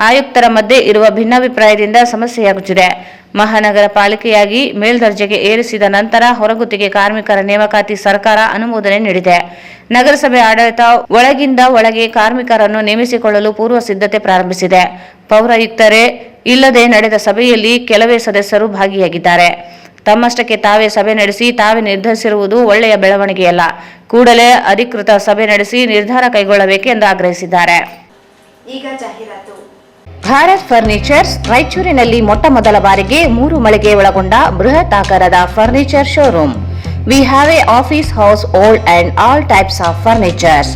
ಆಯುಕ್ತರ ಮಧ್ಯೆ ಇರುವ ಭಿನ್ನಾಭಿಪ್ರಾಯದಿಂದ ಸಮಸ್ಯೆಯಾಗುತ್ತಿದೆ. ಮಹಾನಗರ ಪಾಲಿಕೆಯಾಗಿ ಮೇಲ್ದರ್ಜೆಗೆ ಏರಿಸಿದ ನಂತರ ಹೊರಗುತ್ತಿಗೆ ಕಾರ್ಮಿಕರ ನೇಮಕಾತಿ ಸರ್ಕಾರ ಅನುಮೋದನೆ ನೀಡಿದೆ. ನಗರಸಭೆ ಆಡಳಿತ ಒಳಗಿಂದ ಒಳಗೆ ಕಾರ್ಮಿಕರನ್ನು ನೇಮಿಸಿಕೊಳ್ಳಲು ಪೂರ್ವ ಸಿದ್ಧತೆ ಪ್ರಾರಂಭಿಸಿದೆ. ಪೌರಾಯುಕ್ತರೇ ಇಲ್ಲದೆ ನಡೆದ ಸಭೆಯಲ್ಲಿ ಕೆಲವೇ ಸದಸ್ಯರು ಭಾಗಿಯಾಗಿದ್ದಾರೆ. ತಮ್ಮಷ್ಟಕ್ಕೆ ತಾವೇ ಸಭೆ ನಡೆಸಿ ತಾವೇ ನಿರ್ಧರಿಸಿರುವುದು ಒಳ್ಳೆಯ ಬೆಳವಣಿಗೆಯಲ್ಲ. ಕೂಡಲೇ ಅಧಿಕೃತ ಸಭೆ ನಡೆಸಿ ನಿರ್ಧಾರ ಕೈಗೊಳ್ಳಬೇಕೆಂದು ಆಗ್ರಹಿಸಿದ್ದಾರೆ. ಈಗ ಜಾಹೀರಾತು. ಭಾರತ್ ಫರ್ನಿಚರ್ಸ್ ರಾಯಚೂರಿನಲ್ಲಿ ಮೊಟ್ಟ ಮೊದಲ ಬಾರಿಗೆ 3 ಮಳಿಗೆ ಒಳಗೊಂಡ ಬೃಹತ್ ಆಕಾರದ furniture showroom. We have a office house, old and all types of furnitures.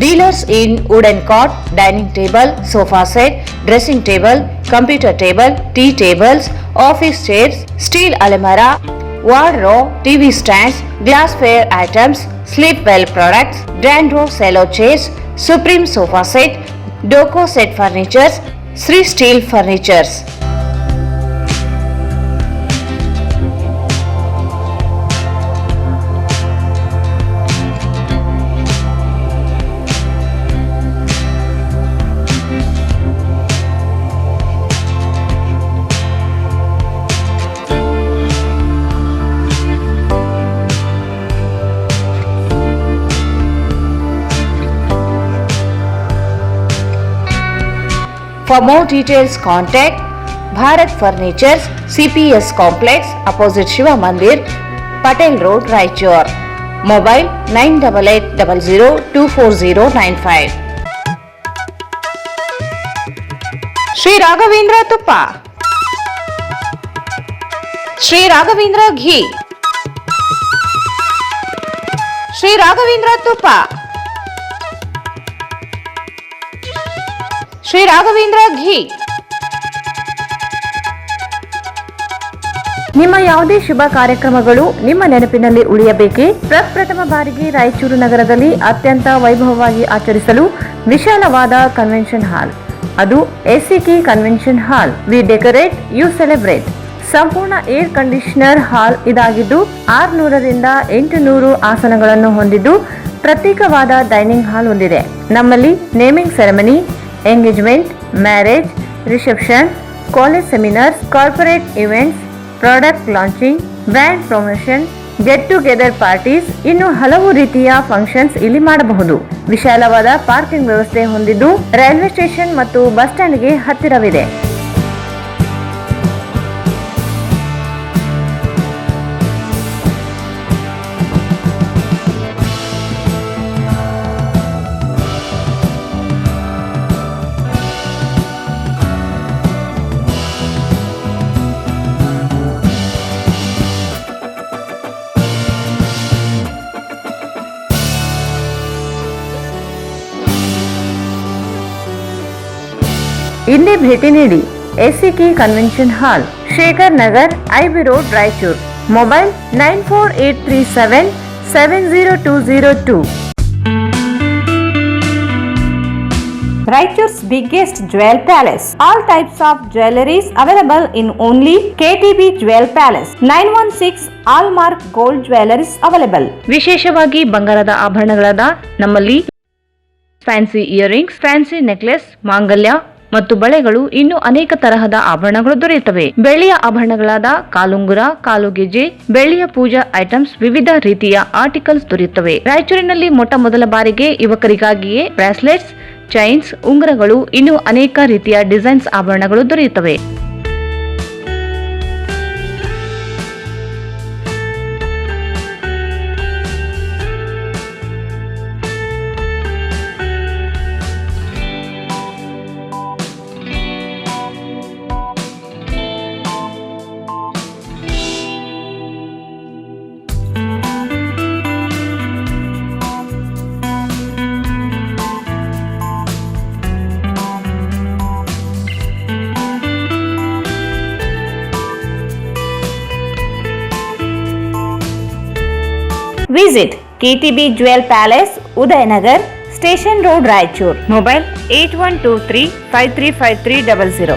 Dealers in wooden cot, dining table, sofa set, dressing table, computer table, tea tables, office chairs, steel almirah, wardrobe, TV stands, glassware items, sleepwell products, Dandro cello chairs, Supreme sofa set, Doco set furnitures, Sri Steel Furnitures. For more details, contact Bharat Furnitures, CPS Complex, opposite Shiva Mandir, Patel Road, Raichur. Mobile 9880024095. Sri Raghavendra Tuppa, Sri Raghavendra Ghee, Sri Raghavendra Tuppa, Shri Raghavendra ghee. ನಿಮ್ಮ ಯಾವುದೇ ಶುಭ ಕಾರ್ಯಕ್ರಮಗಳು ನಿಮ್ಮ ನೆನಪಿನಲ್ಲಿ ಉಳಿಯಬೇಕೇ? ಪ್ರಪ್ರಥಮ ಬಾರಿಗೆ ರಾಯಚೂರು ನಗರದಲ್ಲಿ ಅತ್ಯಂತ ವೈಭವವಾಗಿ ಆಚರಿಸಲು ವಿಶಾಲವಾದ ಕನ್ವೆನ್ಷನ್ ಹಾಲ್, ಅದು ACK convention hall. We decorate, you celebrate. ಸಂಪೂರ್ಣ ಏರ್ ಕಂಡೀಷನರ್ ಹಾಲ್ ಇದಾಗಿದ್ದು 600ರಿಂದ 800 ಆಸನಗಳನ್ನು ಹೊಂದಿದ್ದು ಪ್ರತ್ಯೇಕವಾದ ಡೈನಿಂಗ್ ಹಾಲ್ ಹೊಂದಿದೆ. ನಮ್ಮಲ್ಲಿ naming ceremony, engagement, marriage, reception, college seminars, corporate events, product launching, brand promotion, get together parties ಇನ್ನು ಹಲವು ರೀತಿಯ ಫಂಕ್ಷನ್ಸ್ ಇಲ್ಲಿ ಮಾಡಬಹುದು. ವಿಶಾಲವಾದ ಪಾರ್ಕಿಂಗ್ ವ್ಯವಸ್ಥೆ ಹೊಂದಿದ್ದು ರೈಲ್ವೆ ಸ್ಟೇಷನ್ ಮತ್ತು ಬಸ್ ಸ್ಟ್ಯಾಂಡ್ಗೆ ಹತ್ತಿರವಿದೆ. ಇಂದೇ ಭೇಟಿ ನೀಡಿ ACK convention hall, Shekhar Nagar, IB road, Raichur. Mobile 9483770202. Raichuru's biggest jewel palace. All types of jewelries available in only KTB Jewel Palace. 916 Allmark Gold Jewelries available. ವಿಶೇಷವಾಗಿ ಬಂಗಾರದ ಆಭರಣಗಳಾದ ನಮ್ಮಲ್ಲಿ ಫ್ಯಾನ್ಸಿ ಇಯರಿಂಗ್ಸ್, ಫ್ಯಾನ್ಸಿ ನೆಕ್ಲೆಸ್, ಮಾಂಗಲ್ಯ ಮತ್ತು ಬಳೆಗಳು ಇನ್ನೂ ಅನೇಕ ತರಹದ ಆಭರಣಗಳು ದೊರೆಯುತ್ತವೆ. ಬೆಳ್ಳಿಯ ಆಭರಣಗಳಾದ ಕಾಲುಂಗುರ, ಕಾಲುಗೆಜೆ, ಬೆಳ್ಳಿಯ ಪೂಜಾ ಐಟಮ್ಸ್, ವಿವಿಧ ರೀತಿಯ ಆರ್ಟಿಕಲ್ಸ್ ದೊರೆಯುತ್ತವೆ. ರಾಯಚೂರಿನಲ್ಲಿ ಮೊಟ್ಟ ಮೊದಲ ಬಾರಿಗೆ ಯುವಕರಿಗಾಗಿಯೇ ಬ್ರಾಸ್ಲೆಟ್ಸ್, ಚೈನ್ಸ್, ಉಂಗುರಗಳು ಇನ್ನೂ ಅನೇಕ ರೀತಿಯ ಡಿಸೈನ್ಸ್ ಆಭರಣಗಳು ದೊರೆಯುತ್ತವೆ. Visit KTB Jewel Palace, Udayanagar, Station Road, Raichur. Mobile 8123535300.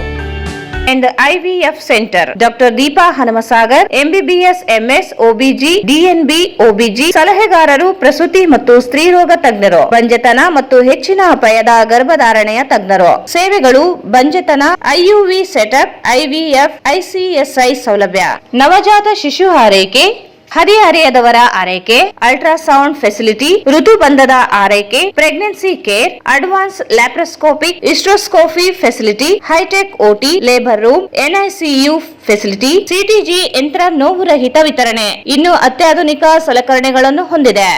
And IVF Center, Dr. Deepa Hanamasagar, MBBS, MS, OBG, DNB, OBG, ಸಲಹೆಗಾರರು, ಪ್ರಸೂತಿ ಮತ್ತು ಸ್ತ್ರೀರೋಗ ತಜ್ಞರು, ಬಂಜೆತನ ಮತ್ತು ಹೆಚ್ಚಿನ ಅಪಾಯದ ಗರ್ಭಧಾರಣೆಯ ತಜ್ಞರು. ಸೇವೆಗಳು: ಬಂಜೆತನ, IUV ಸೆಟಪ್, IVF, ICSI ಸೌಲಭ್ಯ, ನವಜಾತ ಶಿಶು ಆರೈಕೆ, ಹದಿಹರೆಯದವರ ಆರೈಕೆ, ಅಲ್ಟ್ರಾಸೌಂಡ್ ಫೆಸಿಲಿಟಿ, ಋತುಬಂಧದ ಆರೈಕೆ, pregnancy care, advance laparoscopic hysteroscopy facility, hi tech OT, labour room, NICU facility, CTG ಯಂತ್ರ, ನೋವು ರಹಿತ ವಿತರಣೆ, ಇನ್ನು ಅತ್ಯಾಧುನಿಕ ಸಲಕರಣೆಗಳನ್ನು ಹೊಂದಿದೆ.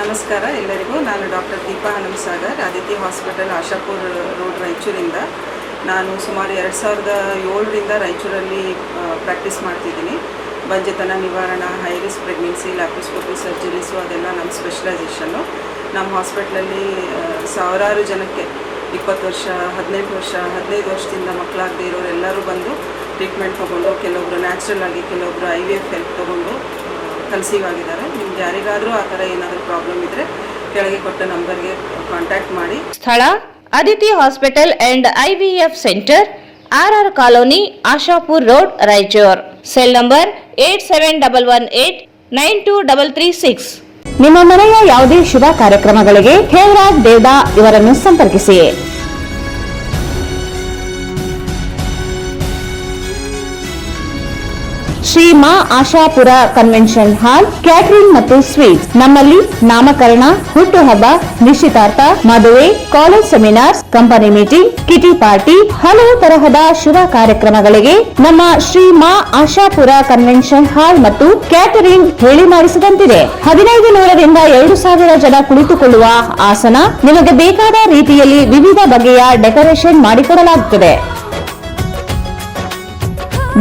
ನಮಸ್ಕಾರ ಎಲ್ಲರಿಗೂ. ನಾನು doctor Deepa Hanumasagar, Aditya hospital, Ashapur road, ರಾಯಚೂರಿಂದ. ನಾನು ಸುಮಾರು 2007ರಿಂದ ರಾಯಚೂರಲ್ಲಿ ಪ್ರಾಕ್ಟೀಸ್ ಮಾಡ್ತಿದ್ದೀನಿ. ಬಂಜೆತನ ನಿವಾರಣಾ, high risk pregnancy, laparoscopy surgeries ಅದೆಲ್ಲ ನಮ್ಮ ಸ್ಪೆಷಲೈಸೇಷನ್ನು. ನಮ್ಮ ಹಾಸ್ಪಿಟ್ಲಲ್ಲಿ ಸಾವಿರಾರು ಜನಕ್ಕೆ 20 ವರ್ಷ, 18 ವರ್ಷ, 15 ವರ್ಷದಿಂದ ಮಕ್ಕಳಾಗದೇ ಇರೋರು ಎಲ್ಲರೂ ಬಂದು ಟ್ರೀಟ್ಮೆಂಟ್ ತೊಗೊಂಡು, ಕೆಲವೊಬ್ಬರು ನ್ಯಾಚುರಲ್ ಆಗಿ, ಕೆಲವೊಬ್ಬರು IVF ಹೆಲ್ಪ್ ತೊಗೊಂಡು ಕನ್ಸೀವ್ ಆಗಿದ್ದಾರೆ. ನಿಮ್ಗೆ ಯಾರಿಗಾದರೂ ಆ ಥರ ಏನಾದರೂ ಪ್ರಾಬ್ಲಮ್ ಇದ್ದರೆ ಕೆಳಗೆ ಕೊಟ್ಟ ನಂಬರ್ಗೆ ಕಾಂಟ್ಯಾಕ್ಟ್ ಮಾಡಿ. ಸ್ಥಳ: Aditya hospital and IVF centre, RR colony, Ashapur road, Raichur. Cell number 8718923336. ನಿಮ್ಮ ಮನೆಯ ಯಾವುದೇ ಶುಭ ಕಾರ್ಯಕ್ರಮಗಳಿಗೆ ಹೇಮರಾಜ್ ದೇವದಾ ಇವರನ್ನು ಸಂಪರ್ಕಿಸಿ. Shri Ma Ashapura convention hall, catering ಮತ್ತು ಸ್ವೀಟ್ಸ್. ನಮ್ಮಲ್ಲಿ ನಾಮಕರಣ, ಹುಟ್ಟುಹಬ್ಬ, ನಿಶ್ಚಿತಾರ್ಥ, ಮದುವೆ, college seminars, company meeting, ಕಿಟಿ party, ಹಲವು ತರಹದ ಶುಭ ಕಾರ್ಯಕ್ರಮಗಳಿಗೆ ನಮ್ಮ ಶ್ರೀ ಮಾ ಆಶಾಪುರ ಕನ್ವೆನ್ಷನ್ ಹಾಲ್ ಮತ್ತು ಕ್ಯಾಟರಿಂಗ್ ಹೇಳಿ ಮಾಡಿಸಿದಂತಿದೆ. 1500ರಿಂದ 2000 ಜನ ಕುಳಿತುಕೊಳ್ಳುವ ಆಸನ, ನಿಮಗೆ ಬೇಕಾದ ರೀತಿಯಲ್ಲಿ ವಿವಿಧ ಬಗೆಯ ಡೆಕೋರೇಷನ್ ಮಾಡಿಕೊಡಲಾಗುತ್ತದೆ.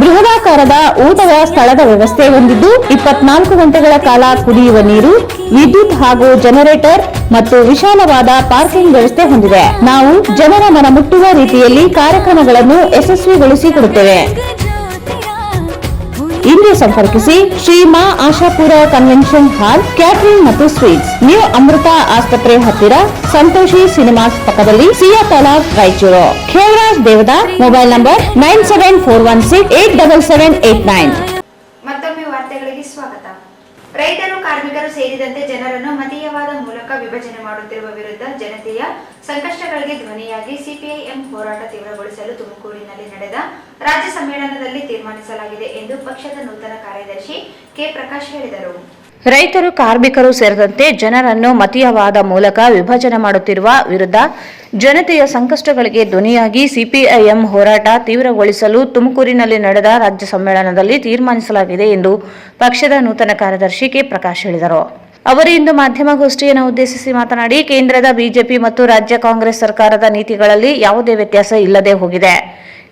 ಬೃಹದಾಕಾರದ ಊಟದ ಸ್ಥಳದ ವ್ಯವಸ್ಥೆ ಹೊಂದಿದ್ದು 24 ಗಂಟೆಗಳ ಕಾಲ ಕುಡಿಯುವ ನೀರು, ವಿದ್ಯುತ್ ಹಾಗೂ ಜನರೇಟರ್ ಮತ್ತು ವಿಶಾಲವಾದ ಪಾರ್ಕಿಂಗ್ ವ್ಯವಸ್ಥೆ ಹೊಂದಿದೆ. ನಾವು ಜನರ ಮನ ಮುಟ್ಟುವ ರೀತಿಯಲ್ಲಿ ಕಾರ್ಯಕ್ರಮಗಳನ್ನು ಯಶಸ್ವಿಗೊಳಿಸಿಕೊಡುತ್ತೇವೆ. ಇಂದು ಸಂಪರ್ಕಿಸಿ Shri Ma Ashapura convention hall, catering ಮತ್ತು ಸ್ವೀಟ್ಸ್, ನ್ಯೂ ಅಮೃತ ಆಸ್ಪತ್ರೆ ಹತ್ತಿರ, ಸಂತೋಷಿ ಸಿನಿಮಾಸ್ ಪಕ್ಕದಲ್ಲಿ, ಸಿಯಾ ತಾಲಾಬ್, ರಾಯಚೂರು. Khevaraj Devdar, mobile number 9741687789. ಮತ್ತೊಮ್ಮೆ ವಾರ್ತೆಗಳಿಗೆ ಸ್ವಾಗತ. ರೈತರು, ಕಾರ್ಮಿಕರು ಸೇರಿದಂತೆ ಜನರನ್ನು ಮತೀಯವಾದ ಮೂಲಕ ವಿಭಜನೆ ಮಾಡುತ್ತಿರುವ ವಿರುದ್ಧ ಜನತೆಯ ಸಂಕಷ್ಟಗಳಿಗೆ ಧ್ವನಿಯಾಗಿ ಸಿಪಿಐಎಂ ಹೋರಾಟ ತೀವ್ರಗೊಳಿಸಲು ತುಮಕೂರಿನಲ್ಲಿ ನಡೆದ ರಾಜ್ಯ ಸಮ್ಮೇಳನದಲ್ಲಿ ತೀರ್ಮಾನಿಸಲಾಗಿದೆ ಎಂದು ಪಕ್ಷದ ನೂತನ ಕಾರ್ಯದರ್ಶಿ ಕೆ ಪ್ರಕಾಶ್ ಹೇಳಿದರು. ರೈತರು, ಕಾರ್ಮಿಕರು ಸೇರಿದಂತೆ ಜನರನ್ನು ಮತೀಯವಾದ ಮೂಲಕ ವಿಭಜನೆ ಮಾಡುತ್ತಿರುವ ವಿರುದ್ಧ ಜನತೆಯ ಸಂಕಷ್ಟಗಳಿಗೆ ಧ್ವನಿಯಾಗಿ ಸಿಪಿಐಎಂ ಹೋರಾಟ ತೀವ್ರಗೊಳಿಸಲು ತುಮಕೂರಿನಲ್ಲಿ ನಡೆದ ರಾಜ್ಯ ಸಮ್ಮೇಳನದಲ್ಲಿ ತೀರ್ಮಾನಿಸಲಾಗಿದೆ ಎಂದು ಪಕ್ಷದ ನೂತನ ಕಾರ್ಯದರ್ಶಿ ಕೆ ಪ್ರಕಾಶ್ ಹೇಳಿದರು. ಅವರು ಇಂದು ಮಾಧ್ಯಮಗೋಷ್ಠಿಯನ್ನು ಉದ್ದೇಶಿಸಿ ಮಾತನಾಡಿ, ಕೇಂದ್ರದ ಬಿಜೆಪಿ ಮತ್ತು ರಾಜ್ಯ ಕಾಂಗ್ರೆಸ್ ಸರ್ಕಾರದ ನೀತಿಗಳಲ್ಲಿ ಯಾವುದೇ ವ್ಯತ್ಯಾಸ ಇಲ್ಲದೆ ಹೋಗಿದೆ.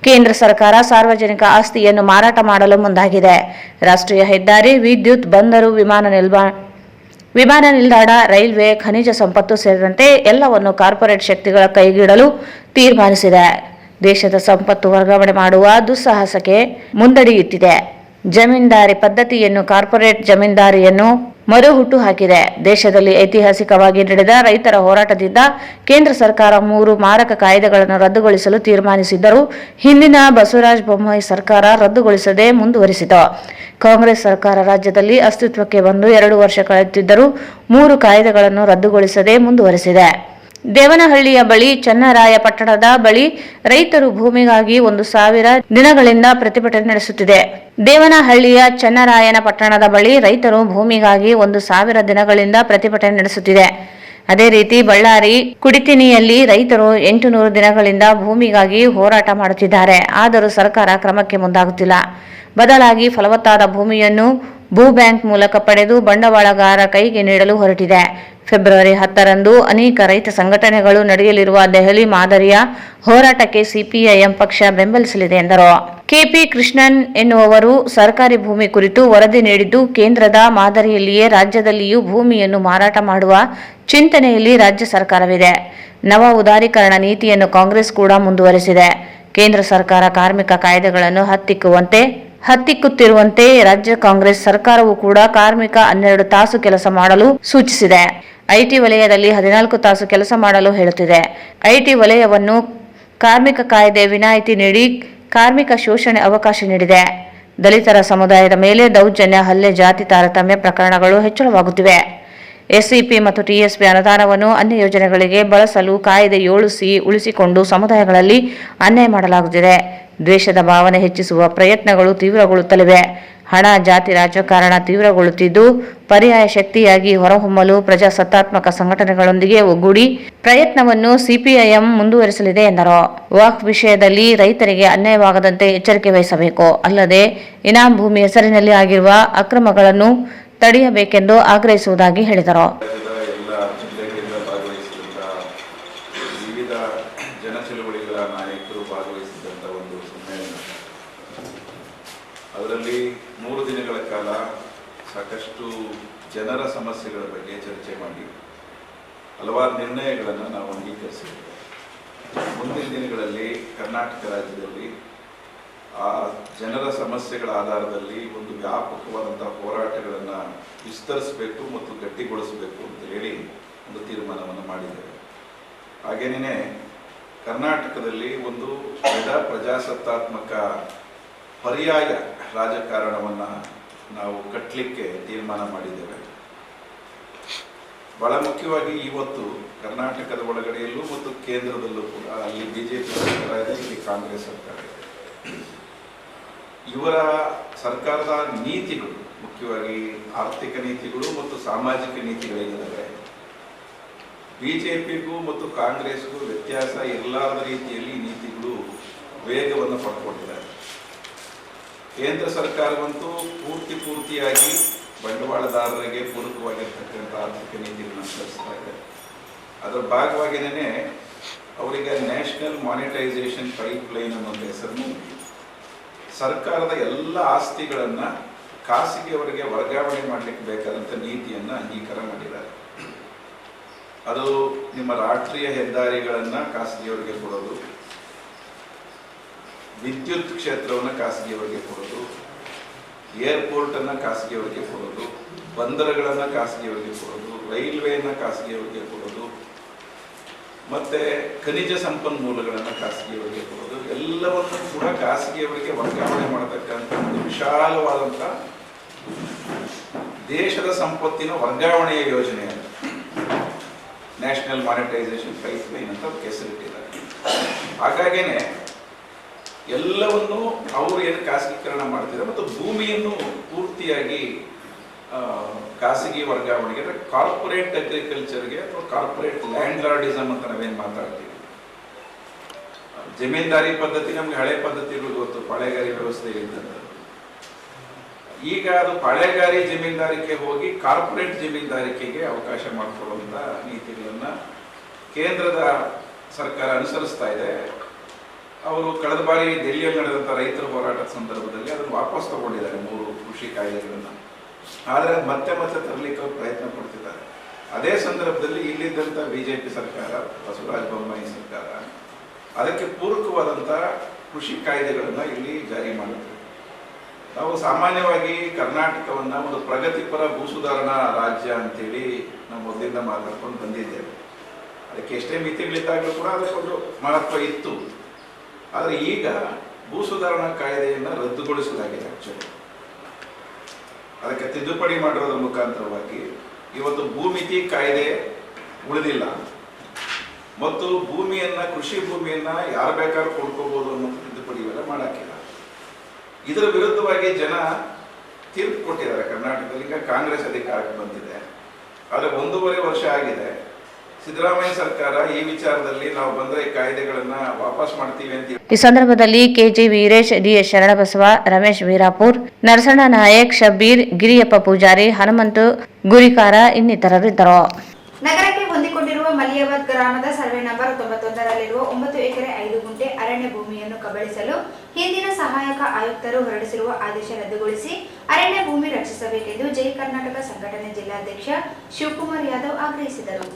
ಕೇಂದ್ರ ಸರ್ಕಾರ ಸಾರ್ವಜನಿಕ ಆಸ್ತಿಯನ್ನು ಮಾರಾಟ ಮಾಡಲು ಮುಂದಾಗಿದೆ. ರಾಷ್ಟ್ರೀಯ ಹೆದ್ದಾರಿ, ವಿದ್ಯುತ್, ಬಂದರು, ವಿಮಾನ ನಿಲ್ದಾಣ, ರೈಲ್ವೆ, ಖನಿಜ ಸಂಪತ್ತು ಸೇರಿದಂತೆ ಎಲ್ಲವನ್ನು ಕಾರ್ಪೊರೇಟ್ ಶಕ್ತಿಗಳ ಕೈಗಿಡಲು ತೀರ್ಮಾನಿಸಿದೆ. ದೇಶದ ಸಂಪತ್ತು ವರ್ಗಾವಣೆ ಮಾಡುವ ದುಸ್ಸಾಹಸಕ್ಕೆ ಮುಂದಡಿ ಇಟ್ಟಿದೆ. ಜಮೀನ್ದಾರಿ ಪದ್ಧತಿಯನ್ನು, ಕಾರ್ಪೊರೇಟ್ ಜಮೀನ್ದಾರಿಯನ್ನು ಮರುಹುಟ್ಟು ಹಾಕಿದೆ. ದೇಶದಲ್ಲಿ ಐತಿಹಾಸಿಕವಾಗಿ ನಡೆದ ರೈತರ ಹೋರಾಟದಿಂದ ಕೇಂದ್ರ ಸರ್ಕಾರ 3 ಮಾರಕ ಕಾಯ್ದೆಗಳನ್ನು ರದ್ದುಗೊಳಿಸಲು ತೀರ್ಮಾನಿಸಿದ್ದರೂ ಹಿಂದಿನ ಬಸವರಾಜ ಬೊಮ್ಮಾಯಿ ಸರ್ಕಾರ ರದ್ದುಗೊಳಿಸದೆ ಮುಂದುವರಿಸಿತು. ಕಾಂಗ್ರೆಸ್ ಸರ್ಕಾರ ರಾಜ್ಯದಲ್ಲಿ ಅಸ್ತಿತ್ವಕ್ಕೆ ಬಂದು 2 ವರ್ಷ ಕಳೆಯುತ್ತಿದ್ದರೂ 3 ಕಾಯ್ದೆಗಳನ್ನು ರದ್ದುಗೊಳಿಸದೆ ಮುಂದುವರಿಸಿದೆ. ದೇವನಹಳ್ಳಿಯ ಬಳಿ, ಚನ್ನರಾಯಪಟ್ಟಣದ ಬಳಿ ರೈತರು ಭೂಮಿಗಾಗಿ 1,000 ದಿನಗಳಿಂದ ಪ್ರತಿಭಟನೆ ನಡೆಸುತ್ತಿದೆ. ದೇವನಹಳ್ಳಿಯ ಚನ್ನರಾಯನಪಟ್ಟಣದ ಬಳಿ ರೈತರು ಭೂಮಿಗಾಗಿ 1,000 ದಿನಗಳಿಂದ ಪ್ರತಿಭಟನೆ ನಡೆಸುತ್ತಿದೆ. ಅದೇ ರೀತಿ ಬಳ್ಳಾರಿ ಕುಡಿತಿನಿಯಲ್ಲಿ ರೈತರು 800 ದಿನಗಳಿಂದ ಭೂಮಿಗಾಗಿ ಹೋರಾಟ ಮಾಡುತ್ತಿದ್ದಾರೆ. ಆದರೂ ಸರ್ಕಾರ ಕ್ರಮಕ್ಕೆ ಮುಂದಾಗುತ್ತಿಲ್ಲ. ಬದಲಾಗಿ ಫಲವತ್ತಾದ ಭೂಮಿಯನ್ನು ಭೂ ಬ್ಯಾಂಕ್ ಮೂಲಕ ಪಡೆದು ಬಂಡವಾಳಗಾರ ಕೈಗೆ ನೀಡಲು ಹೊರಟಿದೆ. ಫೆಬ್ರವರಿ 10ರಂದು ಅನೇಕ ರೈತ ಸಂಘಟನೆಗಳು ನಡೆಯಲಿರುವ ದೆಹಲಿ ಮಾದರಿಯ ಹೋರಾಟಕ್ಕೆ ಸಿಪಿಐಎಂ ಪಕ್ಷ ಬೆಂಬಲಿಸಲಿದೆ ಎಂದರು. ಕೆಪಿ ಕೃಷ್ಣನ್ ಎನ್ನುವವರು ಸರ್ಕಾರಿ ಭೂಮಿ ಕುರಿತು ವರದಿ ನೀಡಿದ್ದು, ಕೇಂದ್ರದ ಮಾದರಿಯಲ್ಲಿಯೇ ರಾಜ್ಯದಲ್ಲಿಯೂ ಭೂಮಿಯನ್ನು ಮಾರಾಟ ಮಾಡುವ ಚಿಂತನೆಯಲ್ಲಿ ರಾಜ್ಯ ಸರ್ಕಾರವಿದೆ. ನವ ಉದಾರೀಕರಣ ನೀತಿಯನ್ನು ಕಾಂಗ್ರೆಸ್ ಕೂಡ ಮುಂದುವರೆಸಿದೆ. ಕೇಂದ್ರ ಸರ್ಕಾರ ಕಾರ್ಮಿಕ ಕಾಯ್ದೆಗಳನ್ನು ಹತ್ತಿಕ್ಕುತ್ತಿರುವಂತೆ ರಾಜ್ಯ ಕಾಂಗ್ರೆಸ್ ಸರ್ಕಾರವು ಕೂಡ ಕಾರ್ಮಿಕ 12 ತಾಸು ಕೆಲಸ ಮಾಡಲು ಸೂಚಿಸಿದೆ. ಐಟಿ ವಲಯದಲ್ಲಿ 14 ತಾಸು ಕೆಲಸ ಮಾಡಲು ಹೇಳುತ್ತಿದೆ. ಐಟಿ ವಲಯವನ್ನು ಕಾರ್ಮಿಕ ಕಾಯ್ದೆ ವಿನಾಯಿತಿ ನೀಡಿ ಕಾರ್ಮಿಕ ಶೋಷಣೆ ಅವಕಾಶ ನೀಡಿದೆ. ದಲಿತರ ಸಮುದಾಯದ ಮೇಲೆ ದೌರ್ಜನ್ಯ, ಹಲ್ಲೆ, ಜಾತಿ ತಾರತಮ್ಯ ಪ್ರಕರಣಗಳು ಹೆಚ್ಚಳವಾಗುತ್ತಿವೆ. ಎಸ್ಸಿಪಿ ಮತ್ತು ಟಿಎಸ್ಪಿ ಅನುದಾನವನ್ನು ಅನ್ಯ ಯೋಜನೆಗಳಿಗೆ ಬಳಸಲು ಕಾಯ್ದೆ 7ಸಿ ಉಳಿಸಿಕೊಂಡು ಸಮುದಾಯಗಳಲ್ಲಿ ಅನ್ಯಾಯ ಮಾಡಲಾಗುತ್ತಿದೆ. ದ್ವೇಷದ ಭಾವನೆ ಹೆಚ್ಚಿಸುವ ಪ್ರಯತ್ನಗಳು ತೀವ್ರಗೊಳ್ಳುತ್ತಲಿವೆ. ಹಣ, ಜಾತಿ ರಾಜಕಾರಣ ತೀವ್ರಗೊಳ್ಳುತ್ತಿದ್ದು, ಪರ್ಯಾಯ ಶಕ್ತಿಯಾಗಿ ಹೊರಹೊಮ್ಮಲು ಪ್ರಜಾಸತ್ತಾತ್ಮಕ ಸಂಘಟನೆಗಳೊಂದಿಗೆ ಒಗ್ಗೂಡಿ ಪ್ರಯತ್ನವನ್ನು ಸಿಪಿಐಎಂ ಮುಂದುವರಿಸಲಿದೆ ಎಂದರು. ವಕ್ಫ್ ವಿಷಯದಲ್ಲಿ ರೈತರಿಗೆ ಅನ್ಯಾಯವಾಗದಂತೆ ಎಚ್ಚರಿಕೆ ವಹಿಸಬೇಕು. ಅಲ್ಲದೆ ಇನಾಂ ಭೂಮಿ ಹೆಸರಿನಲ್ಲಿ ಆಗಿರುವ ಅಕ್ರಮಗಳನ್ನು ತಡೆಯಬೇಕೆಂದು ಆಗ್ರಹಿಸುವುದಾಗಿ ಹೇಳಿದರು. ಎಲ್ಲ ಜಿಲ್ಲೆಗಳಿಂದ ಭಾಗವಹಿಸಿದಂತಹ ವಿವಿಧ ಜನಚಳವಳಿಗಳ ನಾಯಕರು ಭಾಗವಹಿಸಿದಂಥ ಒಂದು ಸಮ್ಮೇಳನ. ಅದರಲ್ಲಿ 3 ದಿನಗಳ ಕಾಲ ಸಾಕಷ್ಟು ಜನರ ಸಮಸ್ಯೆಗಳ ಬಗ್ಗೆ ಚರ್ಚೆ ಮಾಡಿ ಹಲವಾರು ನಿರ್ಣಯಗಳನ್ನು ನಾವು ಅಂಗೀಕರಿಸಿದ್ದೇವೆ. ಮುಂದಿನ ದಿನಗಳಲ್ಲಿ ಕರ್ನಾಟಕ ರಾಜ್ಯದಲ್ಲಿ ಆ ಜನರ ಸಮಸ್ಯೆಗಳ ಆಧಾರದಲ್ಲಿ ಒಂದು ವ್ಯಾಪಕವಾದಂತಹ ಹೋರಾಟಗಳನ್ನು ವಿಸ್ತರಿಸಬೇಕು ಮತ್ತು ಗಟ್ಟಿಗೊಳಿಸಬೇಕು ಅಂತ ಹೇಳಿ ಒಂದು ತೀರ್ಮಾನವನ್ನು ಮಾಡಿದ್ದೇವೆ. ಹಾಗೇನೇ ಕರ್ನಾಟಕದಲ್ಲಿ ಒಂದು ಪ್ರಜಾಸತ್ತಾತ್ಮಕ ಪರ್ಯಾಯ ರಾಜಕಾರಣವನ್ನು ನಾವು ಕಟ್ಟಲಿಕ್ಕೆ ತೀರ್ಮಾನ ಮಾಡಿದ್ದೇವೆ. ಬಹಳ ಮುಖ್ಯವಾಗಿ ಇವತ್ತು ಕರ್ನಾಟಕದ ಒಳಗಡೆಯಲ್ಲೂ ಮತ್ತು ಕೇಂದ್ರದಲ್ಲೂ ಕೂಡ ಅಲ್ಲಿ ಬಿಜೆಪಿ ಸರ್ಕಾರ ಇದೆ, ಇಲ್ಲಿ ಕಾಂಗ್ರೆಸ್ ಸರ್ಕಾರ ಇದೆ. ಇವರ ಸರ್ಕಾರದ ನೀತಿಗಳು, ಮುಖ್ಯವಾಗಿ ಆರ್ಥಿಕ ನೀತಿಗಳು ಮತ್ತು ಸಾಮಾಜಿಕ ನೀತಿಗಳೇನಿದ್ದಾವೆ, ಬಿಜೆಪಿಗೂ ಮತ್ತು ಕಾಂಗ್ರೆಸ್ಗೂ ವ್ಯತ್ಯಾಸ ಇರಲಾರದ ರೀತಿಯಲ್ಲಿ ನೀತಿಗಳು ವೇಗವನ್ನು ಪಡ್ಕೊಂಡಿದ್ದಾರೆ. ಕೇಂದ್ರ ಸರ್ಕಾರವಂತೂ ಪೂರ್ತಿಯಾಗಿ ಬಂಡವಾಳದಾರರಿಗೆ ಪೂರಕವಾಗಿರ್ತಕ್ಕಂಥ ಆರ್ಥಿಕ ನೀತಿಗಳನ್ನು ಅನುಸರಿಸ್ತಾ ಇದೆ. ಅದರ ಭಾಗವಾಗಿಯೇ ಅವರಿಗೆ ನ್ಯಾಷನಲ್ ಮಾನಿಟೈಸೇಷನ್ ಪೈಪ್ಲೈನ್ ಅನ್ನೋ ಹೆಸರನ್ನು ಸರ್ಕಾರದ ಎಲ್ಲ ಆಸ್ತಿಗಳನ್ನು ಖಾಸಗಿಯವರಿಗೆ ವರ್ಗಾವಣೆ ಮಾಡಲಿಕ್ಕೆ ಬೇಕಾದಂಥ ನೀತಿಯನ್ನು ಅಂಗೀಕಾರ ಮಾಡಿದ್ದಾರೆ. ಅದು ನಿಮ್ಮ ರಾಷ್ಟ್ರೀಯ ಹೆದ್ದಾರಿಗಳನ್ನು ಖಾಸಗಿಯವರಿಗೆ ಕೊಡೋದು, ವಿದ್ಯುತ್ ಕ್ಷೇತ್ರವನ್ನು ಖಾಸಗಿಯವರಿಗೆ ಕೊಡೋದು, ಏರ್ಪೋರ್ಟನ್ನು ಖಾಸಗಿಯವರಿಗೆ ಕೊಡೋದು, ಬಂದರುಗಳನ್ನು ಖಾಸಗಿಯವರಿಗೆ ಕೊಡೋದು, ರೈಲ್ವೆಯನ್ನು ಖಾಸಗಿಯವರಿಗೆ ಕೊಡೋದು, ಮತ್ತು ಖನಿಜ ಸಂಪನ್ಮೂಲಗಳನ್ನು ಖಾಸಗಿಯವರಿಗೆ ಕೊಡೋದು, ಎಲ್ಲವನ್ನು ಕೂಡ ಖಾಸಗಿಯವರಿಗೆ ವರ್ಗಾವಣೆ ಮಾಡತಕ್ಕಂಥ ಒಂದು ವಿಶಾಲವಾದಂಥ ದೇಶದ ಸಂಪತ್ತಿನ ವರ್ಗಾವಣೆಯ ಯೋಜನೆ ಅದು. ನ್ಯಾಷನಲ್ ಮಾನಿಟೈಸೇಷನ್ ಪೈಪ್ಲೈನ್ ಅಂತ ಹೆಸರಿಟ್ಟಿದ್ದಾರೆ. ಹಾಗಾಗೇನೆ ಎಲ್ಲವನ್ನು ಅವರು ಏನು ಖಾಸಗೀಕರಣ ಮಾಡ್ತಿದ್ದಾರೆ ಮತ್ತು ಭೂಮಿಯನ್ನು ಪೂರ್ತಿಯಾಗಿ ಖಾಸಗಿ ವರ್ಗಾವಣೆಗೆ ಅಂದರೆ ಕಾರ್ಪೊರೇಟ್ ಅಗ್ರಿಕಲ್ಚರ್ಗೆ ಅಥವಾ ಕಾರ್ಪೊರೇಟ್ ಲ್ಯಾಂಡ್ ಲಾರ್ಡಿಸಮ್ ಅಂತ ನಾವೇನು ಮಾತಾಡ್ತೀವಿ. ಜಮೀನ್ದಾರಿ ಪದ್ಧತಿ ನಮ್ಗೆ ಹಳೆ ಪದ್ಧತಿಗಳು ಗೊತ್ತು, ಪಾಳೆಗಾರಿ ವ್ಯವಸ್ಥೆ ಇದ್ದಂಥದ್ದು. ಈಗ ಅದು ಪಾಳೆಗಾರಿ ಜಮೀನ್ದಾರಿಕೆ ಹೋಗಿ ಕಾರ್ಪೊರೇಟ್ ಜಮೀನ್ದಾರಿಕೆಗೆ ಅವಕಾಶ ಮಾಡಿಕೊಡುವಂಥ ನೀತಿಗಳನ್ನು ಕೇಂದ್ರದ ಸರ್ಕಾರ ಅನುಸರಿಸ್ತಾ ಇದೆ. ಅವರು ಕಳೆದ ಬಾರಿ ದೆಹಲಿಯಲ್ಲಿ ನಡೆದಂಥ ರೈತರ ಹೋರಾಟದ ಸಂದರ್ಭದಲ್ಲಿ ಅದನ್ನು ವಾಪಸ್ ತಗೊಂಡಿದ್ದಾರೆ 3 ಕೃಷಿ ಕಾಯ್ದೆಗಳನ್ನು. ಆದರೆ ಮತ್ತೆ ಮತ್ತೆ ತರಲಿಕ್ಕೆ ಅವರು ಪ್ರಯತ್ನ ಪಡ್ತಿದ್ದಾರೆ. ಅದೇ ಸಂದರ್ಭದಲ್ಲಿ ಇಲ್ಲಿದ್ದಂಥ BJP ಸರ್ಕಾರ, ಬಸವರಾಜ ಬೊಮ್ಮಾಯಿ ಸರ್ಕಾರ ಅದಕ್ಕೆ ಪೂರಕವಾದಂಥ ಕೃಷಿ ಕಾಯ್ದೆಗಳನ್ನು ಇಲ್ಲಿ ಜಾರಿ ಮಾಡುತ್ತೆ. ನಾವು ಸಾಮಾನ್ಯವಾಗಿ ಕರ್ನಾಟಕವನ್ನು ಒಂದು ಪ್ರಗತಿಪರ ಭೂ ಸುಧಾರಣಾ ರಾಜ್ಯ ಅಂತೇಳಿ ನಾವು ಮೊದಲಿಂದ ಮಾತಾಡ್ಕೊಂಡು ಬಂದಿದ್ದೇವೆ. ಅದಕ್ಕೆ ಎಷ್ಟೇ ಮಿತಿಗಳಿದ್ದಾಗಲೂ ಕೂಡ ಅದಕ್ಕೊಂದು ಮಹತ್ವ ಇತ್ತು. ಆದರೆ ಈಗ ಭೂ ಸುಧಾರಣಾ ಕಾಯ್ದೆಯನ್ನು ರದ್ದುಗೊಳಿಸಲಾಗಿದೆ. ಆಕ್ಚುಲಿ ಅದಕ್ಕೆ ತಿದ್ದುಪಡಿ ಮಾಡಿರೋದ್ರ ಮುಖಾಂತರವಾಗಿ ಇವತ್ತು ಭೂಮಿತಿ ಕಾಯ್ದೆ ಉಳಿದಿಲ್ಲ ಮತ್ತು ಭೂಮಿಯನ್ನು, ಕೃಷಿ ಭೂಮಿಯನ್ನು ಯಾರು ಬೇಕಾದ್ರೂ ಕೊಂಡ್ಕೋಬಹುದು ಅನ್ನೋ ತಿದ್ದುಪಡಿ ಇವೆಲ್ಲ ಮಾಡಾಕಿಲ್ಲ. ಇದರ ವಿರುದ್ಧವಾಗಿ ಜನ ತೀರ್ಪು ಕೊಟ್ಟಿದ್ದಾರೆ. ಕರ್ನಾಟಕದಲ್ಲಿ ಈಗ ಕಾಂಗ್ರೆಸ್ ಅಧಿಕಾರಕ್ಕೆ ಬಂದಿದೆ. ಆದರೆ 1.5 ವರ್ಷ ಆಗಿದೆ. ಸಿದ್ದರಾಮಯ್ಯ ಸರ್ಕಾರ ಈ ವಿಚಾರದಲ್ಲಿ ನಾವು ಬಂದರೆ ಕಾಯ್ದೆಗಳನ್ನು ವಾಪಸ್ ಮಾಡ್ತೀವಿ ಅಂತ. ಈ ಸಂದರ್ಭದಲ್ಲಿ ಕೆಜಿ ವೀರೇಶ್, ಡಿಎಸ್ ಶರಣಬಸವ, ರಮೇಶ್ ವೀರಾಪುರ್, ನರಸಣ್ಣ ನಾಯಕ್, ಶಬ್ಬೀರ್, ಗಿರಿಯಪ್ಪ ಪೂಜಾರಿ, ಹನುಮಂತು ಗುರಿಕಾರ ಇನ್ನಿತರರಿದ್ದರು. ನಗರಕ್ಕೆ ಹೊಂದಿಕೊಂಡಿರುವ ಮಲಿಯಾಬಾದ್ ಗ್ರಾಮದ ಸರ್ವೆ ನಂಬರ್ 91ರಲ್ಲಿರುವ 9 ಎಕರೆ 5 ಗುಂಟೆ ಅರಣ್ಯ ಭೂಮಿಯನ್ನು ಕಬಳಿಸಲು ಹಿಂದಿನ ಸಹಾಯಕ ಆಯುಕ್ತರು ಹೊರಡಿಸಿರುವ ಆದೇಶ ರದ್ದುಗೊಳಿಸಿ ಅರಣ್ಯ ಭೂಮಿ ರಕ್ಷಿಸಬೇಕೆಂದು ಜೈ ಕರ್ನಾಟಕ ಸಂಘಟನೆ ಜಿಲ್ಲಾಧ್ಯಕ್ಷ ಶಿವಕುಮಾರ್ ಯಾದವ್ ಆಗ್ರಹಿಸಿದರು.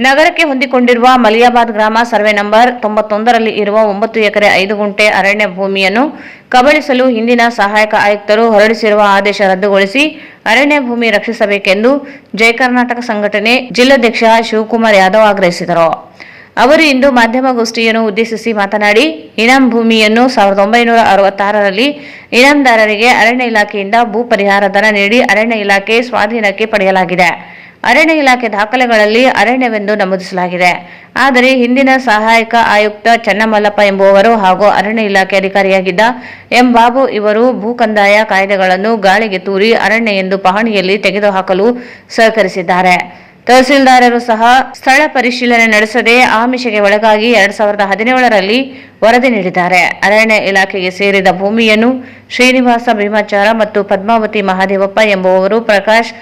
ನಗರಕ್ಕೆ ಹೊಂದಿಕೊಂಡಿರುವ ಮಲಿಯಾಬಾದ್ ಗ್ರಾಮ ಸರ್ವೆ ನಂಬರ್ 91ರಲ್ಲಿ ಇರುವ 9 ಎಕರೆ 5 ಗುಂಟೆ ಅರಣ್ಯ ಭೂಮಿಯನ್ನು ಕಬಳಿಸಲು ಹಿಂದಿನ ಸಹಾಯಕ ಆಯುಕ್ತರು ಹೊರಡಿಸಿರುವ ಆದೇಶ ರದ್ದುಗೊಳಿಸಿ ಅರಣ್ಯ ಭೂಮಿ ರಕ್ಷಿಸಬೇಕೆಂದು ಜೈ ಕರ್ನಾಟಕ ಸಂಘಟನೆ ಜಿಲ್ಲಾಧ್ಯಕ್ಷ ಶಿವಕುಮಾರ್ ಯಾದವ್ ಆಗ್ರಹಿಸಿದರು. ಅವರು ಇಂದು ಮಾಧ್ಯಮಗೋಷ್ಠಿಯನ್ನು ಉದ್ದೇಶಿಸಿ ಮಾತನಾಡಿ, ಇನಾಂ ಭೂಮಿಯನ್ನು 1966ರಲ್ಲಿ ಇನಾಮದಾರರಿಗೆ ಅರಣ್ಯ ಇಲಾಖೆಯಿಂದ ಭೂ ಪರಿಹಾರ ಧನ ನೀಡಿ ಅರಣ್ಯ ಇಲಾಖೆ ಸ್ವಾಧೀನಕ್ಕೆ ಪಡೆಯಲಾಗಿದೆ. ಅರಣ್ಯ ಇಲಾಖೆ ದಾಖಲೆಗಳಲ್ಲಿ ಅರಣ್ಯವೆಂದು ನಮೂದಿಸಲಾಗಿದೆ. ಆದರೆ ಹಿಂದಿನ ಸಹಾಯಕ ಆಯುಕ್ತ ಚನ್ನಮಲ್ಲಪ್ಪ ಎಂಬುವವರು ಹಾಗೂ ಅರಣ್ಯ ಇಲಾಖೆ ಅಧಿಕಾರಿಯಾಗಿದ್ದ ಎಂ ಬಾಬು ಇವರು ಭೂ ಕಂದಾಯ ಕಾಯ್ದೆಗಳನ್ನು ಗಾಳಿಗೆ ತೂರಿ ಅರಣ್ಯ ಎಂದು ಪಹಣಿಯಲ್ಲಿ ತೆಗೆದುಹಾಕಲು ಸಹಕರಿಸಿದ್ದಾರೆ. ತಹಸೀಲ್ದಾರರು ಸಹ ಸ್ಥಳ ಪರಿಶೀಲನೆ ನಡೆಸದೆ ಆಮಿಷಗೆ ಒಳಗಾಗಿ 2017ರಲ್ಲಿ ವರದಿ ನೀಡಿದ್ದಾರೆ. ಅರಣ್ಯ ಇಲಾಖೆಗೆ ಸೇರಿದ ಭೂಮಿಯನ್ನು ಶ್ರೀನಿವಾಸ ಭೀಮಾಚಾರ ಮತ್ತು ಪದ್ಮಾವತಿ ಮಹಾದೇವಪ್ಪ ಎಂಬುವವರು ಪ್ರಕಾಶ್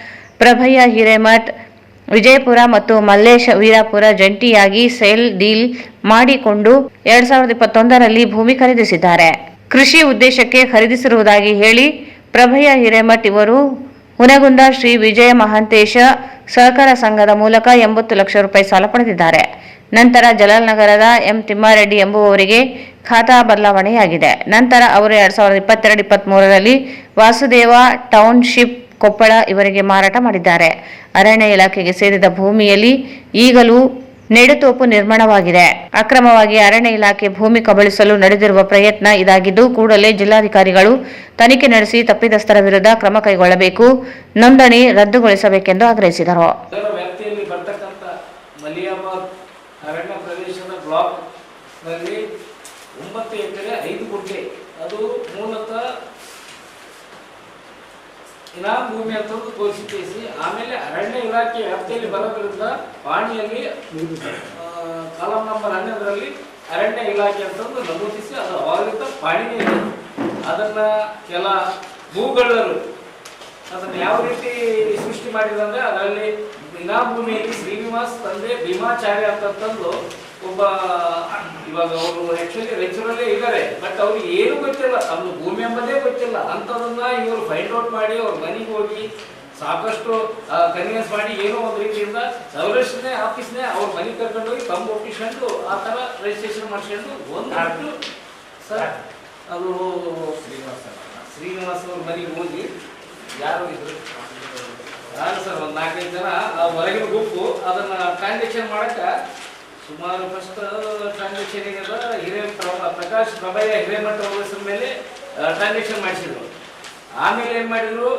ಪ್ರಭಯ್ಯ ಹಿರೇಮಠ್ ವಿಜಯಪುರ ಮತ್ತು ಮಲ್ಲೇಶ್ ವೀರಾಪುರ ಜಂಟಿಯಾಗಿ ಸೇಲ್ ಡೀಲ್ ಮಾಡಿಕೊಂಡು 2021ರಲ್ಲಿ ಭೂಮಿ ಖರೀದಿಸಿದ್ದಾರೆ. ಕೃಷಿ ಉದ್ದೇಶಕ್ಕೆ ಖರೀದಿಸಿರುವುದಾಗಿ ಹೇಳಿ ಪ್ರಭಯ್ಯ ಹಿರೇಮಠ್ ಇವರು ಹುನಗುಂದ ಶ್ರೀ ವಿಜಯ ಮಹಾಂತೇಶ ಸಹಕಾರ ಸಂಘದ ಮೂಲಕ 80 ಲಕ್ಷ ರೂಪಾಯಿ ಸಾಲ ಪಡೆದಿದ್ದಾರೆ. ನಂತರ ಜಲಾಲ್ ನಗರದ ಎಂ ತಿಮ್ಮಾರೆಡ್ಡಿ ಎಂಬುವವರಿಗೆ ಖಾತಾ ಬದಲಾವಣೆಯಾಗಿದೆ. ನಂತರ ಅವರು 2022-23ರಲ್ಲಿ ವಾಸುದೇವ ಟೌನ್ಶಿಪ್ ಕೊಪ್ಪಳ ಇವರಿಗೆ ಮಾರಾಟ ಮಾಡಿದ್ದಾರೆ. ಅರಣ್ಯ ಇಲಾಖೆಗೆ ಸೇರಿದ ಭೂಮಿಯಲ್ಲಿ ಈಗಲೂ ನೆಡುತೋಪು ನಿರ್ಮಾಣವಾಗಿದೆ. ಅಕ್ರಮವಾಗಿ ಅರಣ್ಯ ಇಲಾಖೆ ಭೂಮಿ ಕಬಳಿಸಲು ನಡೆದಿರುವ ಪ್ರಯತ್ನ ಇದಾಗಿದ್ದು, ಕೂಡಲೇ ಜಿಲ್ಲಾಧಿಕಾರಿಗಳು ತನಿಖೆ ನಡೆಸಿ ತಪ್ಪಿತಸ್ಥರ ವಿರುದ್ಧ ಕ್ರಮ ಕೈಗೊಳ್ಳಬೇಕು, ನೋಂದಣಿ ರದ್ದುಗೊಳಿಸಬೇಕೆಂದು ಆಗ್ರಹಿಸಿದರು. ವ್ಯಾಪ್ತಿಯಲ್ಲಿ ಬರ್ತಕ್ಕಂಥ ಮಲಿಯಾಬಾದ್ ಅರಣ್ಯ ಪ್ರದೇಶದ ಬ್ಲಾಕ್ ನಲ್ಲಿ 9 ಎಕರೆ 5 ಗುಂಟೆ ಅದು ಮೂಲತಃ ಇನಾಮ್ ಭೂಮಿ ಅಂತ ಘೋಷಿಸಿ ಆಮೇಲೆ ಅರಣ್ಯ ಇಲಾಖೆ ವ್ಯಾಪ್ತಿಯಲ್ಲಿ ಬರೋದ್ರಿಂದ ಪಾಣಿಯಲ್ಲಿ ಕಾಲಂ ನಂಬರ್ 11ರಲ್ಲಿ ಅರಣ್ಯ ಇಲಾಖೆ ಅಂತಂದು ನಮೂದಿಸಿ ಅದು ಅವಾಗಿಂದ ಪಾಣಿನೇ ಇದೆ. ಅದನ್ನ ಕೆಲ ಭೂಗಳರು ಅದನ್ನ ಯಾವ ರೀತಿ ಸೃಷ್ಟಿ ಮಾಡಿದಂದ್ರೆ ಅದರಲ್ಲಿ ಇನಾಮ್ ಭೂಮಿಯಲ್ಲಿ ಶ್ರೀನಿವಾಸ್ ತಂದೆ ಭೀಮಾಚಾರ್ಯ ಅಂತಂದು ಒಬ್ಬ ಇವಾಗ ಅವರು ಆಕ್ಚುಲಿ ರಾಯಚೂರಲ್ಲೇ ಇದ್ದಾರೆ. ಬಟ್ ಅವ್ರಿಗೆ ಏನು ಗೊತ್ತಿಲ್ಲ, ತಮ್ಮ ಭೂಮಿ ಎಂಬುದೇ ಗೊತ್ತಿಲ್ಲ. ಅಂಥದನ್ನ ಇವರು ಫೈಂಡ್ ಔಟ್ ಮಾಡಿ ಅವ್ರ ಮನೆಗೆ ಹೋಗಿ ಸಾಕಷ್ಟು ಕನ್ವಿನ್ಸ್ ಮಾಡಿ ಏನೋ ಒಂದು ರೀತಿಯಿಂದ ಸೌರಕ್ಷಣೆ ಆಫೀಸ್ನೇ ಅವ್ರ ಮನೆಗೆ ಕರ್ಕೊಂಡು ಹೋಗಿ ತಮ್ಮ ಒಪ್ಪಿಸ್ಕೊಂಡು ಆ ಥರ ರಿಜಿಸ್ಟ್ರೇಷನ್ ಮಾಡಿಸ್ಕೊಂಡು ಒಂದು ಸರ್ ಅದು ಶ್ರೀನಿವಾಸ್ ಅವ್ರ ಮನೆಗೆ ಹೋಗಿ ಯಾರು ಇದ್ರು ನಾನು ಸರ್ ಒಂದು 4-5 ಜನ ನಾವು ಹೊರಗಿನ ಗುಂಪು ಅದನ್ನು ಟ್ರಾನ್ಸಾಕ್ಷನ್ ಮಾಡೋಕ್ಕೆ ಸುಮಾರು ಫಸ್ಟ್ ಟ್ರಾನ್ಸಾಕ್ಷನ್ ಏನದ ಪ್ರಕಾಶ್ ಪ್ರಭಯ ಹಿರೇಮಠ ಅವ್ರ ಹೆಸರು ಮೇಲೆ ಟ್ರಾನ್ಸಾಕ್ಷನ್ ಮಾಡಿಸಿದ್ರು. ಆಮೇಲೆ ಏನು ಮಾಡಿದ್ರು,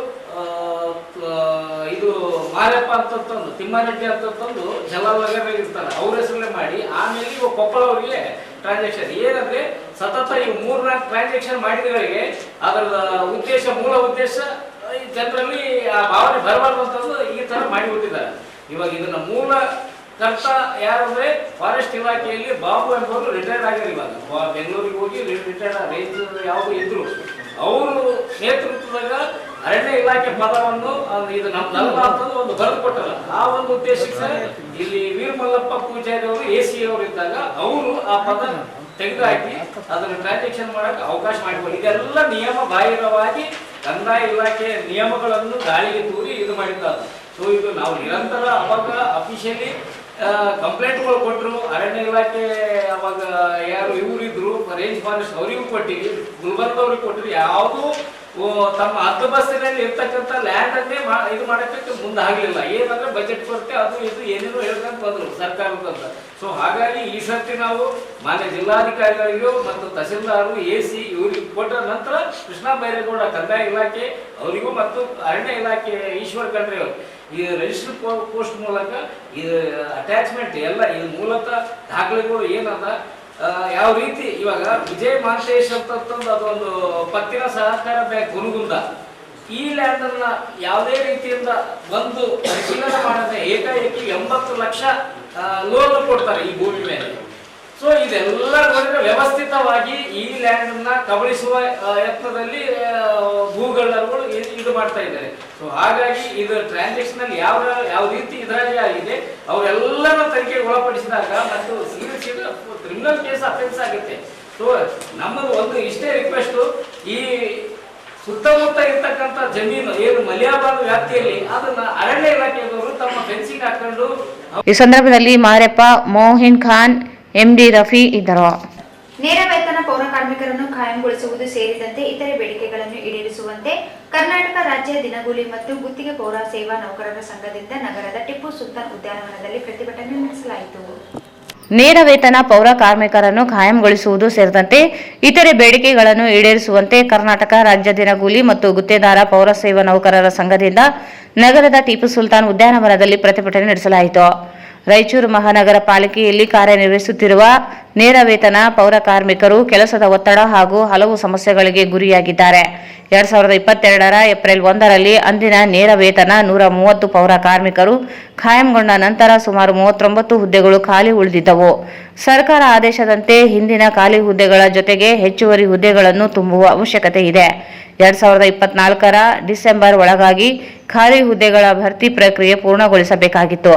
ಇದು ಮಾರಪ್ಪ ಅಂತಂದು ತಿಮ್ಮಾರೆಡ್ಡಿ ಅಂತಂದು ಜಲಾಲನಗರ ಇರ್ತಾರೆ ಅವ್ರ ಹೆಸರಲ್ಲೇ ಮಾಡಿ ಆಮೇಲೆ ಇವಾಗ ಕೊಪ್ಪಳ ಅವರಿಗೆ ಟ್ರಾನ್ಸಾಕ್ಷನ್ ಏನಂದ್ರೆ ಸತತ ಇವು 3-4 ಟ್ರಾನ್ಸಾಕ್ಷನ್ ಮಾಡಿದವರಿಗೆ ಅದರ ಉದ್ದೇಶ ಮೂಲ ಉದ್ದೇಶ ಜನರಲ್ಲಿ ಆ ಭಾವನೆ ಬರಬಾರ್ದು ಅಂತಂದು ಈ ತರ ಮಾಡಿಬಿಟ್ಟಿದ್ದಾರೆ. ಇವಾಗ ಇದನ್ನ ಮೂಲ ಕರ್ತ ಯಾರಂದ್ರೆ ಫಾರೆಸ್ಟ್ ಇಲಾಖೆಯಲ್ಲಿ ಬಾಬು ಎಂಬವರು ರಿಟೈರ್ಡ್ ಆಗ್ಯಾರ. ಇವಾಗ ಬೆಂಗಳೂರಿಗೆ ಹೋಗಿ ರಿಟೈರ್ಡ್ ರೇಂಜ್ ಯಾವುದು ಇದ್ರು ಅವರು ನೇತೃತ್ವದಾಗ ಅರಣ್ಯ ಇಲಾಖೆ ಪದವನ್ನು ಇದು ನಮ್ದಲ್ಲ ಅಂತಂದು ಒಂದು ಬರೆದು ಕೊಟ್ಟಲ್ಲ. ಆ ಒಂದು ಉದ್ದೇಶಕ್ಕೆ ಇಲ್ಲಿ ವೀರಮಲ್ಲಪ್ಪ ಪೂಜಾರಿ ಅವರು AC ಅವರು ಇದ್ದಾಗ ಅವರು ಆ ಪದ ತೆಗೆದುಹಾಕಿ ಅದನ್ನು ಟ್ರಾನ್ಸಾಕ್ಷನ್ ಮಾಡಕ್ಕೆ ಅವಕಾಶ ಮಾಡಿಕೊಳ್ಳಿ. ಇದೆಲ್ಲ ನಿಯಮ ಬಾಹಿರವಾಗಿ ಕಂದಾಯ ಇಲಾಖೆಯ ನಿಯಮಗಳನ್ನು ಗಾಳಿಗೆ ತೂರಿ ಇದು ಮಾಡಿದ್ದಾರೆ. ಸೊ ಇದು ನಾವು ನಿರಂತರ ಅವಾಗ ಅಫಿಷಿಯಲಿ ಕಂಪ್ಲೇಂಟ್ಗಳು ಕೊಟ್ಟರು. ಅರಣ್ಯ ಇಲಾಖೆ ಅವಾಗ ಯಾರು ಇವರು ಇದ್ರು ರೇಂಜ್ ಫಾರೆಸ್ಟ್ ಅವರಿಗೂ ಕೊಟ್ಟಿವಿ, ಗುಲ್ಬರ್ಗವ್ರಿಗೆ ಕೊಟ್ಟರು. ಯಾವುದು ತಮ್ಮ ಹದ್ದುಬಸ್ತಿನಲ್ಲಿ ಇರ್ತಕ್ಕಂಥ ಲ್ಯಾಂಡ್ ಅನ್ನೇ ಇದು ಮಾಡಕ್ಕೆ ಮುಂದಾಗಲಿಲ್ಲ. ಏನಂದ್ರೆ ಬಜೆಟ್ ಕೊರತೆ ಅದು ಇದು ಏನೇನೋ ಹೇಳ್ಕೊಂಡು ಬಂದ್ರು ಸರ್ಕಾರದಂತ. ಸೊ ಹಾಗಾಗಿ ಈ ಸರ್ತಿ ನಾವು ಮಾನ್ಯ ಜಿಲ್ಲಾಧಿಕಾರಿಗಳಿಗೂ ಮತ್ತು ತಹಸೀಲ್ದಾರು AC ಇವ್ರಿಗೆ ಕೊಟ್ಟ ನಂತರ ಕೃಷ್ಣ ಬೈರೇಗೌಡ ಕಂದಾಯ ಇಲಾಖೆ ಅವರಿಗೂ ಮತ್ತು ಅರಣ್ಯ ಇಲಾಖೆ ಈಶ್ವರ್ ಖಂಡ್ರೆ ಅವರು ಈ ರಿಜಿಸ್ಟರ್ ಪೋಸ್ಟ್ ಮೂಲಕ ಇದು ಅಟ್ಯಾಚ್ಮೆಂಟ್ ಎಲ್ಲ ಇದು ಮೂಲತಃ ದಾಖಲೆಗಳು ಏನದ ಯಾವ ರೀತಿ ಇವಾಗ ವಿಜಯ್ ಮಾಂತೇಶ್ ಅಂತಂದು ಅದೊಂದು ಪತ್ತಿನ ಸಹಕಾರ ಬ್ಯಾಂಕ್ ಹುನಗುಂದ ಈ ಲ್ಯಾಂಡ್ ಅನ್ನ ಯಾವುದೇ ರೀತಿಯಿಂದ ಒಂದು ಪರಿಶೀಲನೆ ಮಾಡದೆ ಏಕಾಏಕಿ 80 ಲಕ್ಷ ಲೋನ್ ಕೊಡ್ತಾರೆ ಈ ಭೂಮಿ ಮೇಲೆ. ಸೊ ಇದೆಲ್ಲ ನೋಡಿದ್ರೆ ವ್ಯವಸ್ಥಿತವಾಗಿ ಈ ಲ್ಯಾಂಡ್ ಅನ್ನ ಕಬಳಿಸುವ ಯತ್ನದಲ್ಲಿ ಭೂಗಳ್ಳರುಗಳು ಇದು ಮಾಡ್ತಾ ಇದ್ದಾರೆ. ಸೊ ಹಾಗಾಗಿ ಇದು ಟ್ರಾನ್ಸಾಕ್ಷನ್ ಅಲ್ಲಿ ಯಾವ ರೀತಿ ಇದರಲ್ಲಿ ಆಗಿದೆ ಅವರೆಲ್ಲರ ತನಿಖೆಗೆ ಒಳಪಡಿಸಿದಾಗ ಮತ್ತು ಸೀರಿಯಸ್ ಕ್ರಿಮಿನಲ್ ಕೇಸ್ ಅಫೆನ್ಸ್ ಆಗುತ್ತೆ. ಸೊ ನಮ್ಮದು ಒಂದು ಇಷ್ಟೇ ರಿಕ್ವೆಸ್ಟ್, ಈ ಸುತ್ತಮುತ್ತ ಇರ್ತಕ್ಕಂಥ ಜಮೀನು ಏನು ಮಲಿಯಾಬಾದ್ ವ್ಯಾಪ್ತಿಯಲ್ಲಿ ಅದನ್ನ ಅರಣ್ಯ ಇಲಾಖೆಯವರು ತಮ್ಮ ಫೆನ್ಸಿಂಗ್ ಹಾಕೊಂಡು. ಈ ಸಂದರ್ಭದಲ್ಲಿ ಮಾರೆಪ್ಪ, ಮೋಹಿನ್ ಖಾನ್, MD ರಫಿ ಇದ್ದರು. ನೇರ ವೇತನ ಪೌರ ಕಾರ್ಮಿಕರನ್ನು ಕಾಯಂಗೊಳಿಸುವುದು ಸೇರಿದಂತೆ ಇತರೆ ಬೇಡಿಕೆಗಳನ್ನು ಈಡೇರಿಸುವಂತೆ ಕರ್ನಾಟಕ ರಾಜ್ಯ ದಿನಗೂಲಿ ಮತ್ತು ಗುತ್ತಿಗೆ ಪೌರ ಸೇವಾ ನೌಕರರ ಸಂಘದಿಂದ ನಗರದ ಟಿಪ್ಪು ಸುಲ್ತಾನ್ ಉದ್ಯಾನವನದಲ್ಲಿ ಪ್ರತಿಭಟನೆ ನಡೆಸಲಾಯಿತು. ನೇರ ವೇತನ ಪೌರ ಕಾರ್ಮಿಕರನ್ನು ಕಾಯಂಗೊಳಿಸುವುದು ಸೇರಿದಂತೆ ಇತರೆ ಬೇಡಿಕೆಗಳನ್ನು ಈಡೇರಿಸುವಂತೆ ಕರ್ನಾಟಕ ರಾಜ್ಯ ದಿನಗೂಲಿ ಮತ್ತು ಗುತ್ತೇದಾರ ಪೌರ ಸೇವಾ ನೌಕರರ ಸಂಘದಿಂದ ನಗರದ ಟಿಪ್ಪು ಸುಲ್ತಾನ್ ಉದ್ಯಾನವನದಲ್ಲಿ ಪ್ರತಿಭಟನೆ ನಡೆಸಲಾಯಿತು. ರಾಯಚೂರು ಮಹಾನಗರ ಪಾಲಿಕೆಯಲ್ಲಿ ಕಾರ್ಯನಿರ್ವಹಿಸುತ್ತಿರುವ ನೇರ ವೇತನ ಪೌರ ಕಾರ್ಮಿಕರು ಕೆಲಸದ ಒತ್ತಡ ಹಾಗೂ ಹಲವು ಸಮಸ್ಯೆಗಳಿಗೆ ಗುರಿಯಾಗಿದ್ದಾರೆ. 2022ರ ಏಪ್ರಿಲ್ 1ರಲ್ಲಿ ಅಂದಿನ ನೇರ ವೇತನ 130 ಪೌರ ಕಾರ್ಮಿಕರು ಖಾಯಂಗೊಂಡ ನಂತರ ಸುಮಾರು 39 ಹುದ್ದೆಗಳು ಖಾಲಿ ಉಳಿದಿದ್ದವು. ಸರ್ಕಾರ ಆದೇಶದಂತೆ ಹಿಂದಿನ ಖಾಲಿ ಹುದ್ದೆಗಳ ಜೊತೆಗೆ ಹೆಚ್ಚುವರಿ ಹುದ್ದೆಗಳನ್ನು ತುಂಬುವ ಅವಶ್ಯಕತೆ ಇದೆ. 2024ರ ಡಿಸೆಂಬರ್ ಒಳಗಾಗಿ ಖಾಲಿ ಹುದ್ದೆಗಳ ಭರ್ತಿ ಪ್ರಕ್ರಿಯೆ ಪೂರ್ಣಗೊಳಿಸಬೇಕಾಗಿತ್ತು.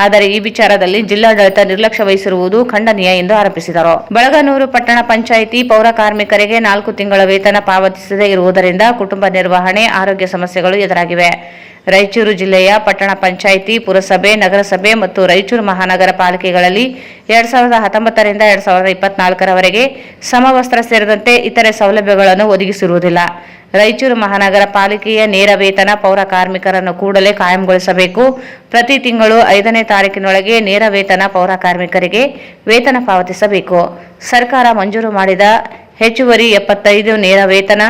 ಆದರೆ ಈ ವಿಚಾರದಲ್ಲಿ ಜಿಲ್ಲಾಡಳಿತ ನಿರ್ಲಕ್ಷ್ಯ ವಹಿಸಿರುವುದು ಖಂಡನೀಯ ಎಂದು ಆರೋಪಿಸಿದರು. ಬಳಗನೂರು ಪಟ್ಟಣ ಪಂಚಾಯಿತಿ ಪೌರ ಕಾರ್ಮಿಕರಿಗೆ 4 ತಿಂಗಳ ವೇತನ ಪಾವತಿಸದೇ ಇರುವುದರಿಂದ ಕುಟುಂಬ ನಿರ್ವಹಣೆ, ಆರೋಗ್ಯ ಸಮಸ್ಯೆಗಳು ಎದುರಾಗಿವೆ. ರಾಯಚೂರು ಜಿಲ್ಲೆಯ ಪಟ್ಟಣ ಪಂಚಾಯಿತಿ, ಪುರಸಭೆ, ನಗರಸಭೆ ಮತ್ತು ರಾಯಚೂರು ಮಹಾನಗರ ಪಾಲಿಕೆಗಳಲ್ಲಿ 2019ರಿಂದ 2024ರವರೆಗೆ ಸಮವಸ್ತ್ರ ಸೇರಿದಂತೆ ಇತರೆ ಸೌಲಭ್ಯಗಳನ್ನು ಒದಗಿಸಿರುವುದಿಲ್ಲ. ರಾಯಚೂರು ಮಹಾನಗರ ಪಾಲಿಕೆಯ ನೇರ ವೇತನ ಪೌರ ಕಾರ್ಮಿಕರನ್ನು ಕೂಡಲೇ ಕಾಯಂಗೊಳಿಸಬೇಕು. ಪ್ರತಿ ತಿಂಗಳು 5ನೇ ತಾರೀಕಿನೊಳಗೆ ನೇರ ವೇತನ ಪೌರ ಕಾರ್ಮಿಕರಿಗೆ ವೇತನ ಪಾವತಿಸಬೇಕು. ಸರ್ಕಾರ ಮಂಜೂರು ಮಾಡಿದ ಹೆಚ್ಚುವರಿ 75 ನೇರ ವೇತನ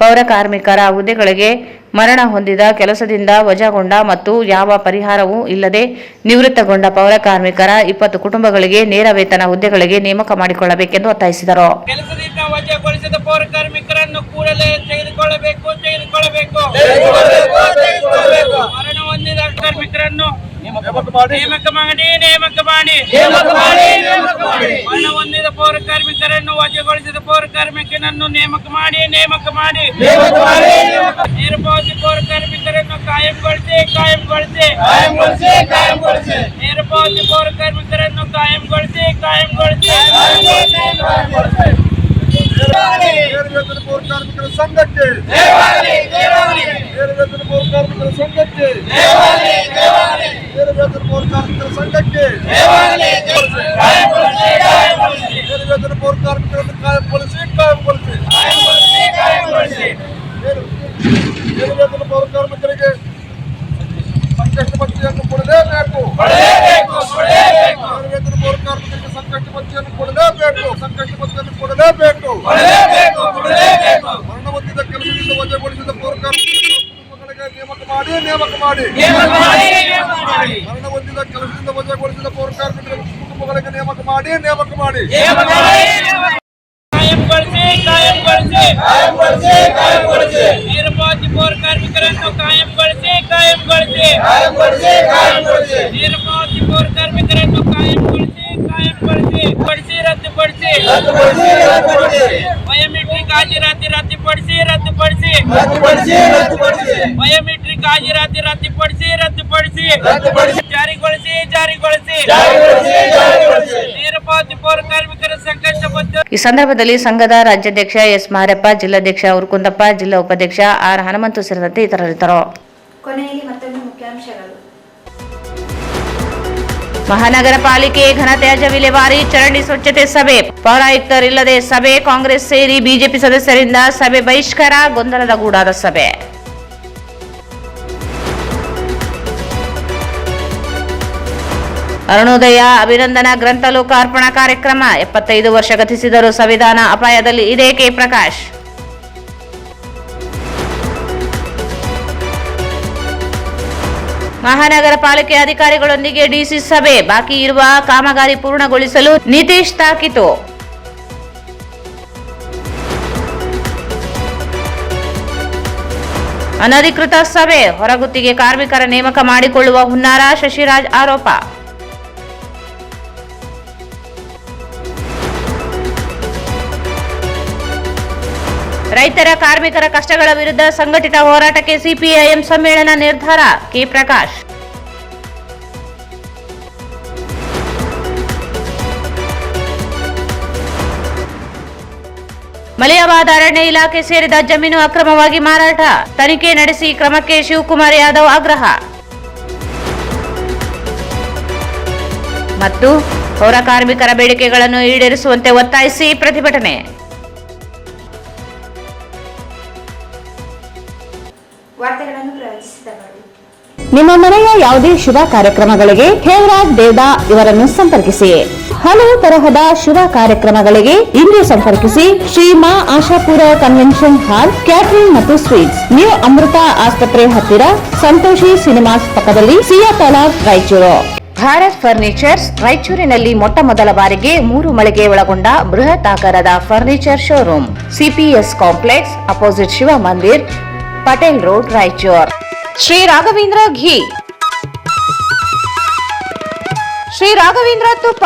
ಪೌರ ಕಾರ್ಮಿಕರ ಹುದ್ದೆಗಳಿಗೆ ಮರಣ ಹೊಂದಿದ, ಕೆಲಸದಿಂದ ವಜಾಗೊಂಡ ಮತ್ತು ಯಾವ ಪರಿಹಾರವೂ ಇಲ್ಲದೆ ನಿವೃತ್ತಗೊಂಡ ಪೌರ ಕಾರ್ಮಿಕರ 20 ಕುಟುಂಬಗಳಿಗೆ ನೇರ ವೇತನ ಹುದ್ದೆಗಳಿಗೆ ನೇಮಕ ಮಾಡಿಕೊಳ್ಳಬೇಕೆಂದು ಒತ್ತಾಯಿಸಿದರು. ಕೆಲಸದಿಂದ ವಜಾಗೊಳಿಸಿದ ಪೌರ ಕಾರ್ಮಿಕರನ್ನು ಕೂಡಲೇ ತೆಗೆದುಕೊಳ್ಳಬೇಕು. ಮರಣ ಹೊಂದಿದ ಕಾರ್ಮಿಕರನ್ನು ನೇಮಕ ಮಾಡಿ. ಮರಣ ಹೊಂದಿದ ಪೌರ ಕಾರ್ಮಿಕರನ್ನು ವಜಾಗೊಳಿಸಿದ ಪೌರ ಕಾರ್ಮಿಕರನ್ನು ನೇಮಕ ಮಾಡಿ. ನೇರಪಾವತಿ ಪೌರ ಕಾರ್ಮಿಕರನ್ನು ಕಾಯಂಗೊಳಿಸಿ. ನೇರಪಾವತಿ ಪೌರ ಕಾರ್ಮಿಕರನ್ನು ಕಾಯಂಗೊಳಿಸಿ. ಪೌರ ಕಾರ್ಮಿಕರ ಸಂಘಕ್ಕೆ ಪೌರ ಕಾರ್ಮಿಕರ ಸಂಘಕ್ಕೆ ಪೌರ ಕಾರ್ಮಿಕರ ಸಂಘಕ್ಕೆ ಪೌರ ಕಾರ್ಮಿಕರನ್ನು ಕಾಯಂಗೊಳಿಸಿ. ಕೊಡಲೇಬೇಕು. ಸಂಕಷ್ಟ ಭತ್ಯೆಯನ್ನು ಕೊಡಲೇಬೇಕು. ಮರಣ ಹೊಂದಿದ ಕೆಲಸದಿಂದ ವಜಾಗೊಳಿಸಿದ ಪೌರ ಕುಟುಂಬಗಳಿಗೆ ನೇಮಕ ಮಾಡಿ. ಮರಣ ಹೊಂದಿದ ಕೆಲಸದಿಂದ ವಜಾಗೊಳಿಸಿದ ಪೌರ ಕಾರ್ಮಿಕರ ಕುಟುಂಬಗಳಿಗೆ ನೇಮಕ ಮಾಡಿ. ನೇರಪಾವತಿ ಪೌರ ಕಾರ್ಮಿಕರನ್ನು ಕಾಯಂಗೊಳಿಸಿ. ನೇರಪಾವತಿ ಪೌರ ಕಾರ್ಮಿಕರನ್ನು ಕಾಯಂಗೊಳಿಸಿ, ರದ್ದುಪಡಿಸಿ. ಬಯೋಮೆಟ್ರಿಕ್ ಹಾಜರಾತಿ ರದ್ದುಪಡಿಸಿ. ಬಯೋಮೆಟ್ರಿಕ್ ಹಾಜರಾತಿ ರದ್ದುಪಡಿಸಿ. ಜಾರಿಗೊಳಿಸಿ. ನೇರಪಾವತಿ ಪೌರ ಕಾರ್ಮಿಕರ ಸಂಕಷ್ಟ ಭತ್ಯೆ. ಈ ಸಂದರ್ಭದಲ್ಲಿ ಸಂಘದ ರಾಜ್ಯಾಧ್ಯಕ್ಷ ಎಸ್ ಮಾರಪ್ಪ, ಜಿಲ್ಲಾಧ್ಯಕ್ಷ ಉರ್ಕುಂದಪ್ಪ, ಜಿಲ್ಲಾ ಉಪಾಧ್ಯಕ್ಷ ಆರ್ ಹನುಮಂತು ಸೇರಿದಂತೆ ಇತರರಿದ್ದರು. ಕೊನೆಯಲ್ಲಿ ಮತ್ತೊಮ್ಮೆ ಮುಖ್ಯಾಂಶಗಳು. ಮಹಾನಗರ ಪಾಲಿಕೆ ಘನತ್ಯಾಜ್ಯ ವಿಲೇವಾರಿ ಚರಂಡಿ ಸ್ವಚ್ಛತೆ ಸಭೆ, ಪೌರಾಯುಕ್ತರಿಲ್ಲದೆ ಸಭೆ, ಕಾಂಗ್ರೆಸ್ ಸೇರಿ ಬಿಜೆಪಿ ಸದಸ್ಯರಿಂದ ಸಭೆ ಬಹಿಷ್ಕಾರ, ಗೊಂದಲದ ಗೂಡಾದ ಸಭೆ. ಅರುಣೋದಯ ಅಭಿನಂದನಾ ಗ್ರಂಥ ಲೋಕಾರ್ಪಣಾ ಕಾರ್ಯಕ್ರಮ, 75 ವರ್ಷ ಗತಿಸಿದರೂ ಸಂವಿಧಾನ ಅಪಾಯದಲ್ಲಿ ಇದೆ, ಕೆ ಪ್ರಕಾಶ್. ಮಹಾನಗರ ಪಾಲಿಕೆ ಅಧಿಕಾರಿಗಳೊಂದಿಗೆ ಡಿಸಿ ಸಭೆ, ಬಾಕಿ ಇರುವ ಕಾಮಗಾರಿ ಪೂರ್ಣಗೊಳಿಸಲು ನಿತೀಶ್ ತಾಕೀತು. ಅನಧಿಕೃತ ಸಭೆ, ಹೊರಗುತ್ತಿಗೆ ಕಾರ್ಮಿಕರ ನೇಮಕ ಮಾಡಿಕೊಳ್ಳುವ ಹುನ್ನಾರ, ಶಶಿರಾಜ್ ಆರೋಪ. ರೈತರ ಕಾರ್ಮಿಕರ ಕಷ್ಟಗಳ ವಿರುದ್ಧ ಸಂಘಟಿತ ಹೋರಾಟಕ್ಕೆ ಸಿಪಿಐಎಂ ಸಮ್ಮೇಳನ ನಿರ್ಧಾರ, ಕೆ ಪ್ರಕಾಶ್. ಮಲಿಯಾಬಾದ್ ಅರಣ್ಯ ಇಲಾಖೆ ಸೇರಿದ ಜಮೀನು ಅಕ್ರಮವಾಗಿ ಮಾರಾಟ, ತನಿಖೆ ನಡೆಸಿ ಕ್ರಮಕ್ಕೆ ಶಿವಕುಮಾರ್ ಯಾದವ್ ಆಗ್ರಹ. ಮತ್ತು ಪೌರ ಕಾರ್ಮಿಕರ ಬೇಡಿಕೆಗಳನ್ನು ಈಡೇರಿಸುವಂತೆ ಒತ್ತಾಯಿಸಿ ಪ್ರತಿಭಟನೆ. ವಾರ್ತೆಗಳನ್ನು ಪ್ರವಚಿಸಿದವರು. ನಿಮ್ಮ ಮನೆಯ ಯಾವುದೇ ಶುಭ ಕಾರ್ಯಕ್ರಮಗಳಿಗೆ ಹೇಮರಾಜ್ ದೇವದಾ ಇವರನ್ನು ಸಂಪರ್ಕಿಸಿ. ಹಲವು ತರಹದ ಶುಭ ಕಾರ್ಯಕ್ರಮಗಳಿಗೆ ಇಂದು ಸಂಪರ್ಕಿಸಿ Shri Ma Ashapura convention hall, catering ಮತ್ತು ಸ್ವೀಟ್ಸ್, ನ್ಯೂ ಅಮೃತ ಆಸ್ಪತ್ರೆ ಹತ್ತಿರ, ಸಂತೋಷಿ ಸಿನಿಮಾಸ್ ಪಕ್ಕದಲ್ಲಿ, ಸಿಯಾ ತಾಲಾಬ್, ರಾಯಚೂರು. ಭಾರತ್ ಫರ್ನಿಚರ್ಸ್ ರಾಯಚೂರಿನಲ್ಲಿ ಮೊಟ್ಟ ಮೊದಲ ಬಾರಿಗೆ 3 ಮಳಿಗೆ ಒಳಗೊಂಡ ಬೃಹತ್ ಆಕಾರದ furniture showroom, CPS complex opposite Shiva Mandir, Patel road, Raichur. Shri Raghavendra ghee, Shri Raghavendra Tuppa,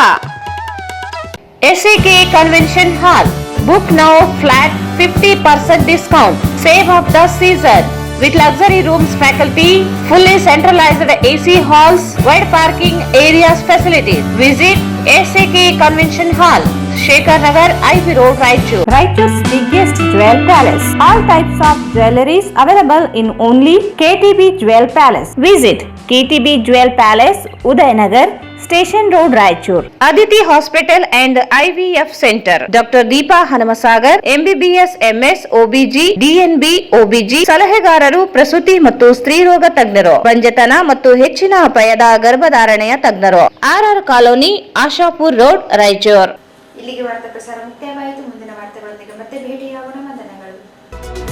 SAK convention hall. Book now, flat 50% discount. Save of the season with luxury rooms, faculty, fully centralized AC halls, wide parking areas, facilities. Visit SAK Convention Hall, Shekhar Nagar, IV Road, Raichur. Raichur's biggest jewel palace. All types of jewelries available in only KTB Jewel Palace. Visit KTB Jewel Palace, Udayanagar, Station Road, Raichur. Aditi Hospital and IVF Center. Dr. Deepa Hanamasagar, MBBS, MS, OBG, DNB, OBG. ಸಲಹೆಗಾರರು, ಪ್ರಸೂತಿ ಮತ್ತು ಸ್ತ್ರೀರೋಗ ತಜ್ಞರು, ಬಂಜತನ ಮತ್ತು ಹೆಚ್ಚಿನ ಅಪಾಯದ ಗರ್ಭಧಾರಣೆಯ ತಜ್ಞರು. RR colony, Ashapur road, Raichur. ಇಲ್ಲಿಗೆ ವಾರ್ತಾ ಪ್ರಸಾರ ಮುಕ್ತಾಯವಾಯಿತು. ಮುಂದಿನ ವಾರ್ತೆಗಳೊಂದಿಗೆ ಮತ್ತೆ ಭೇಟಿಯಾಗೋಣ. ವಂದನೆಗಳು.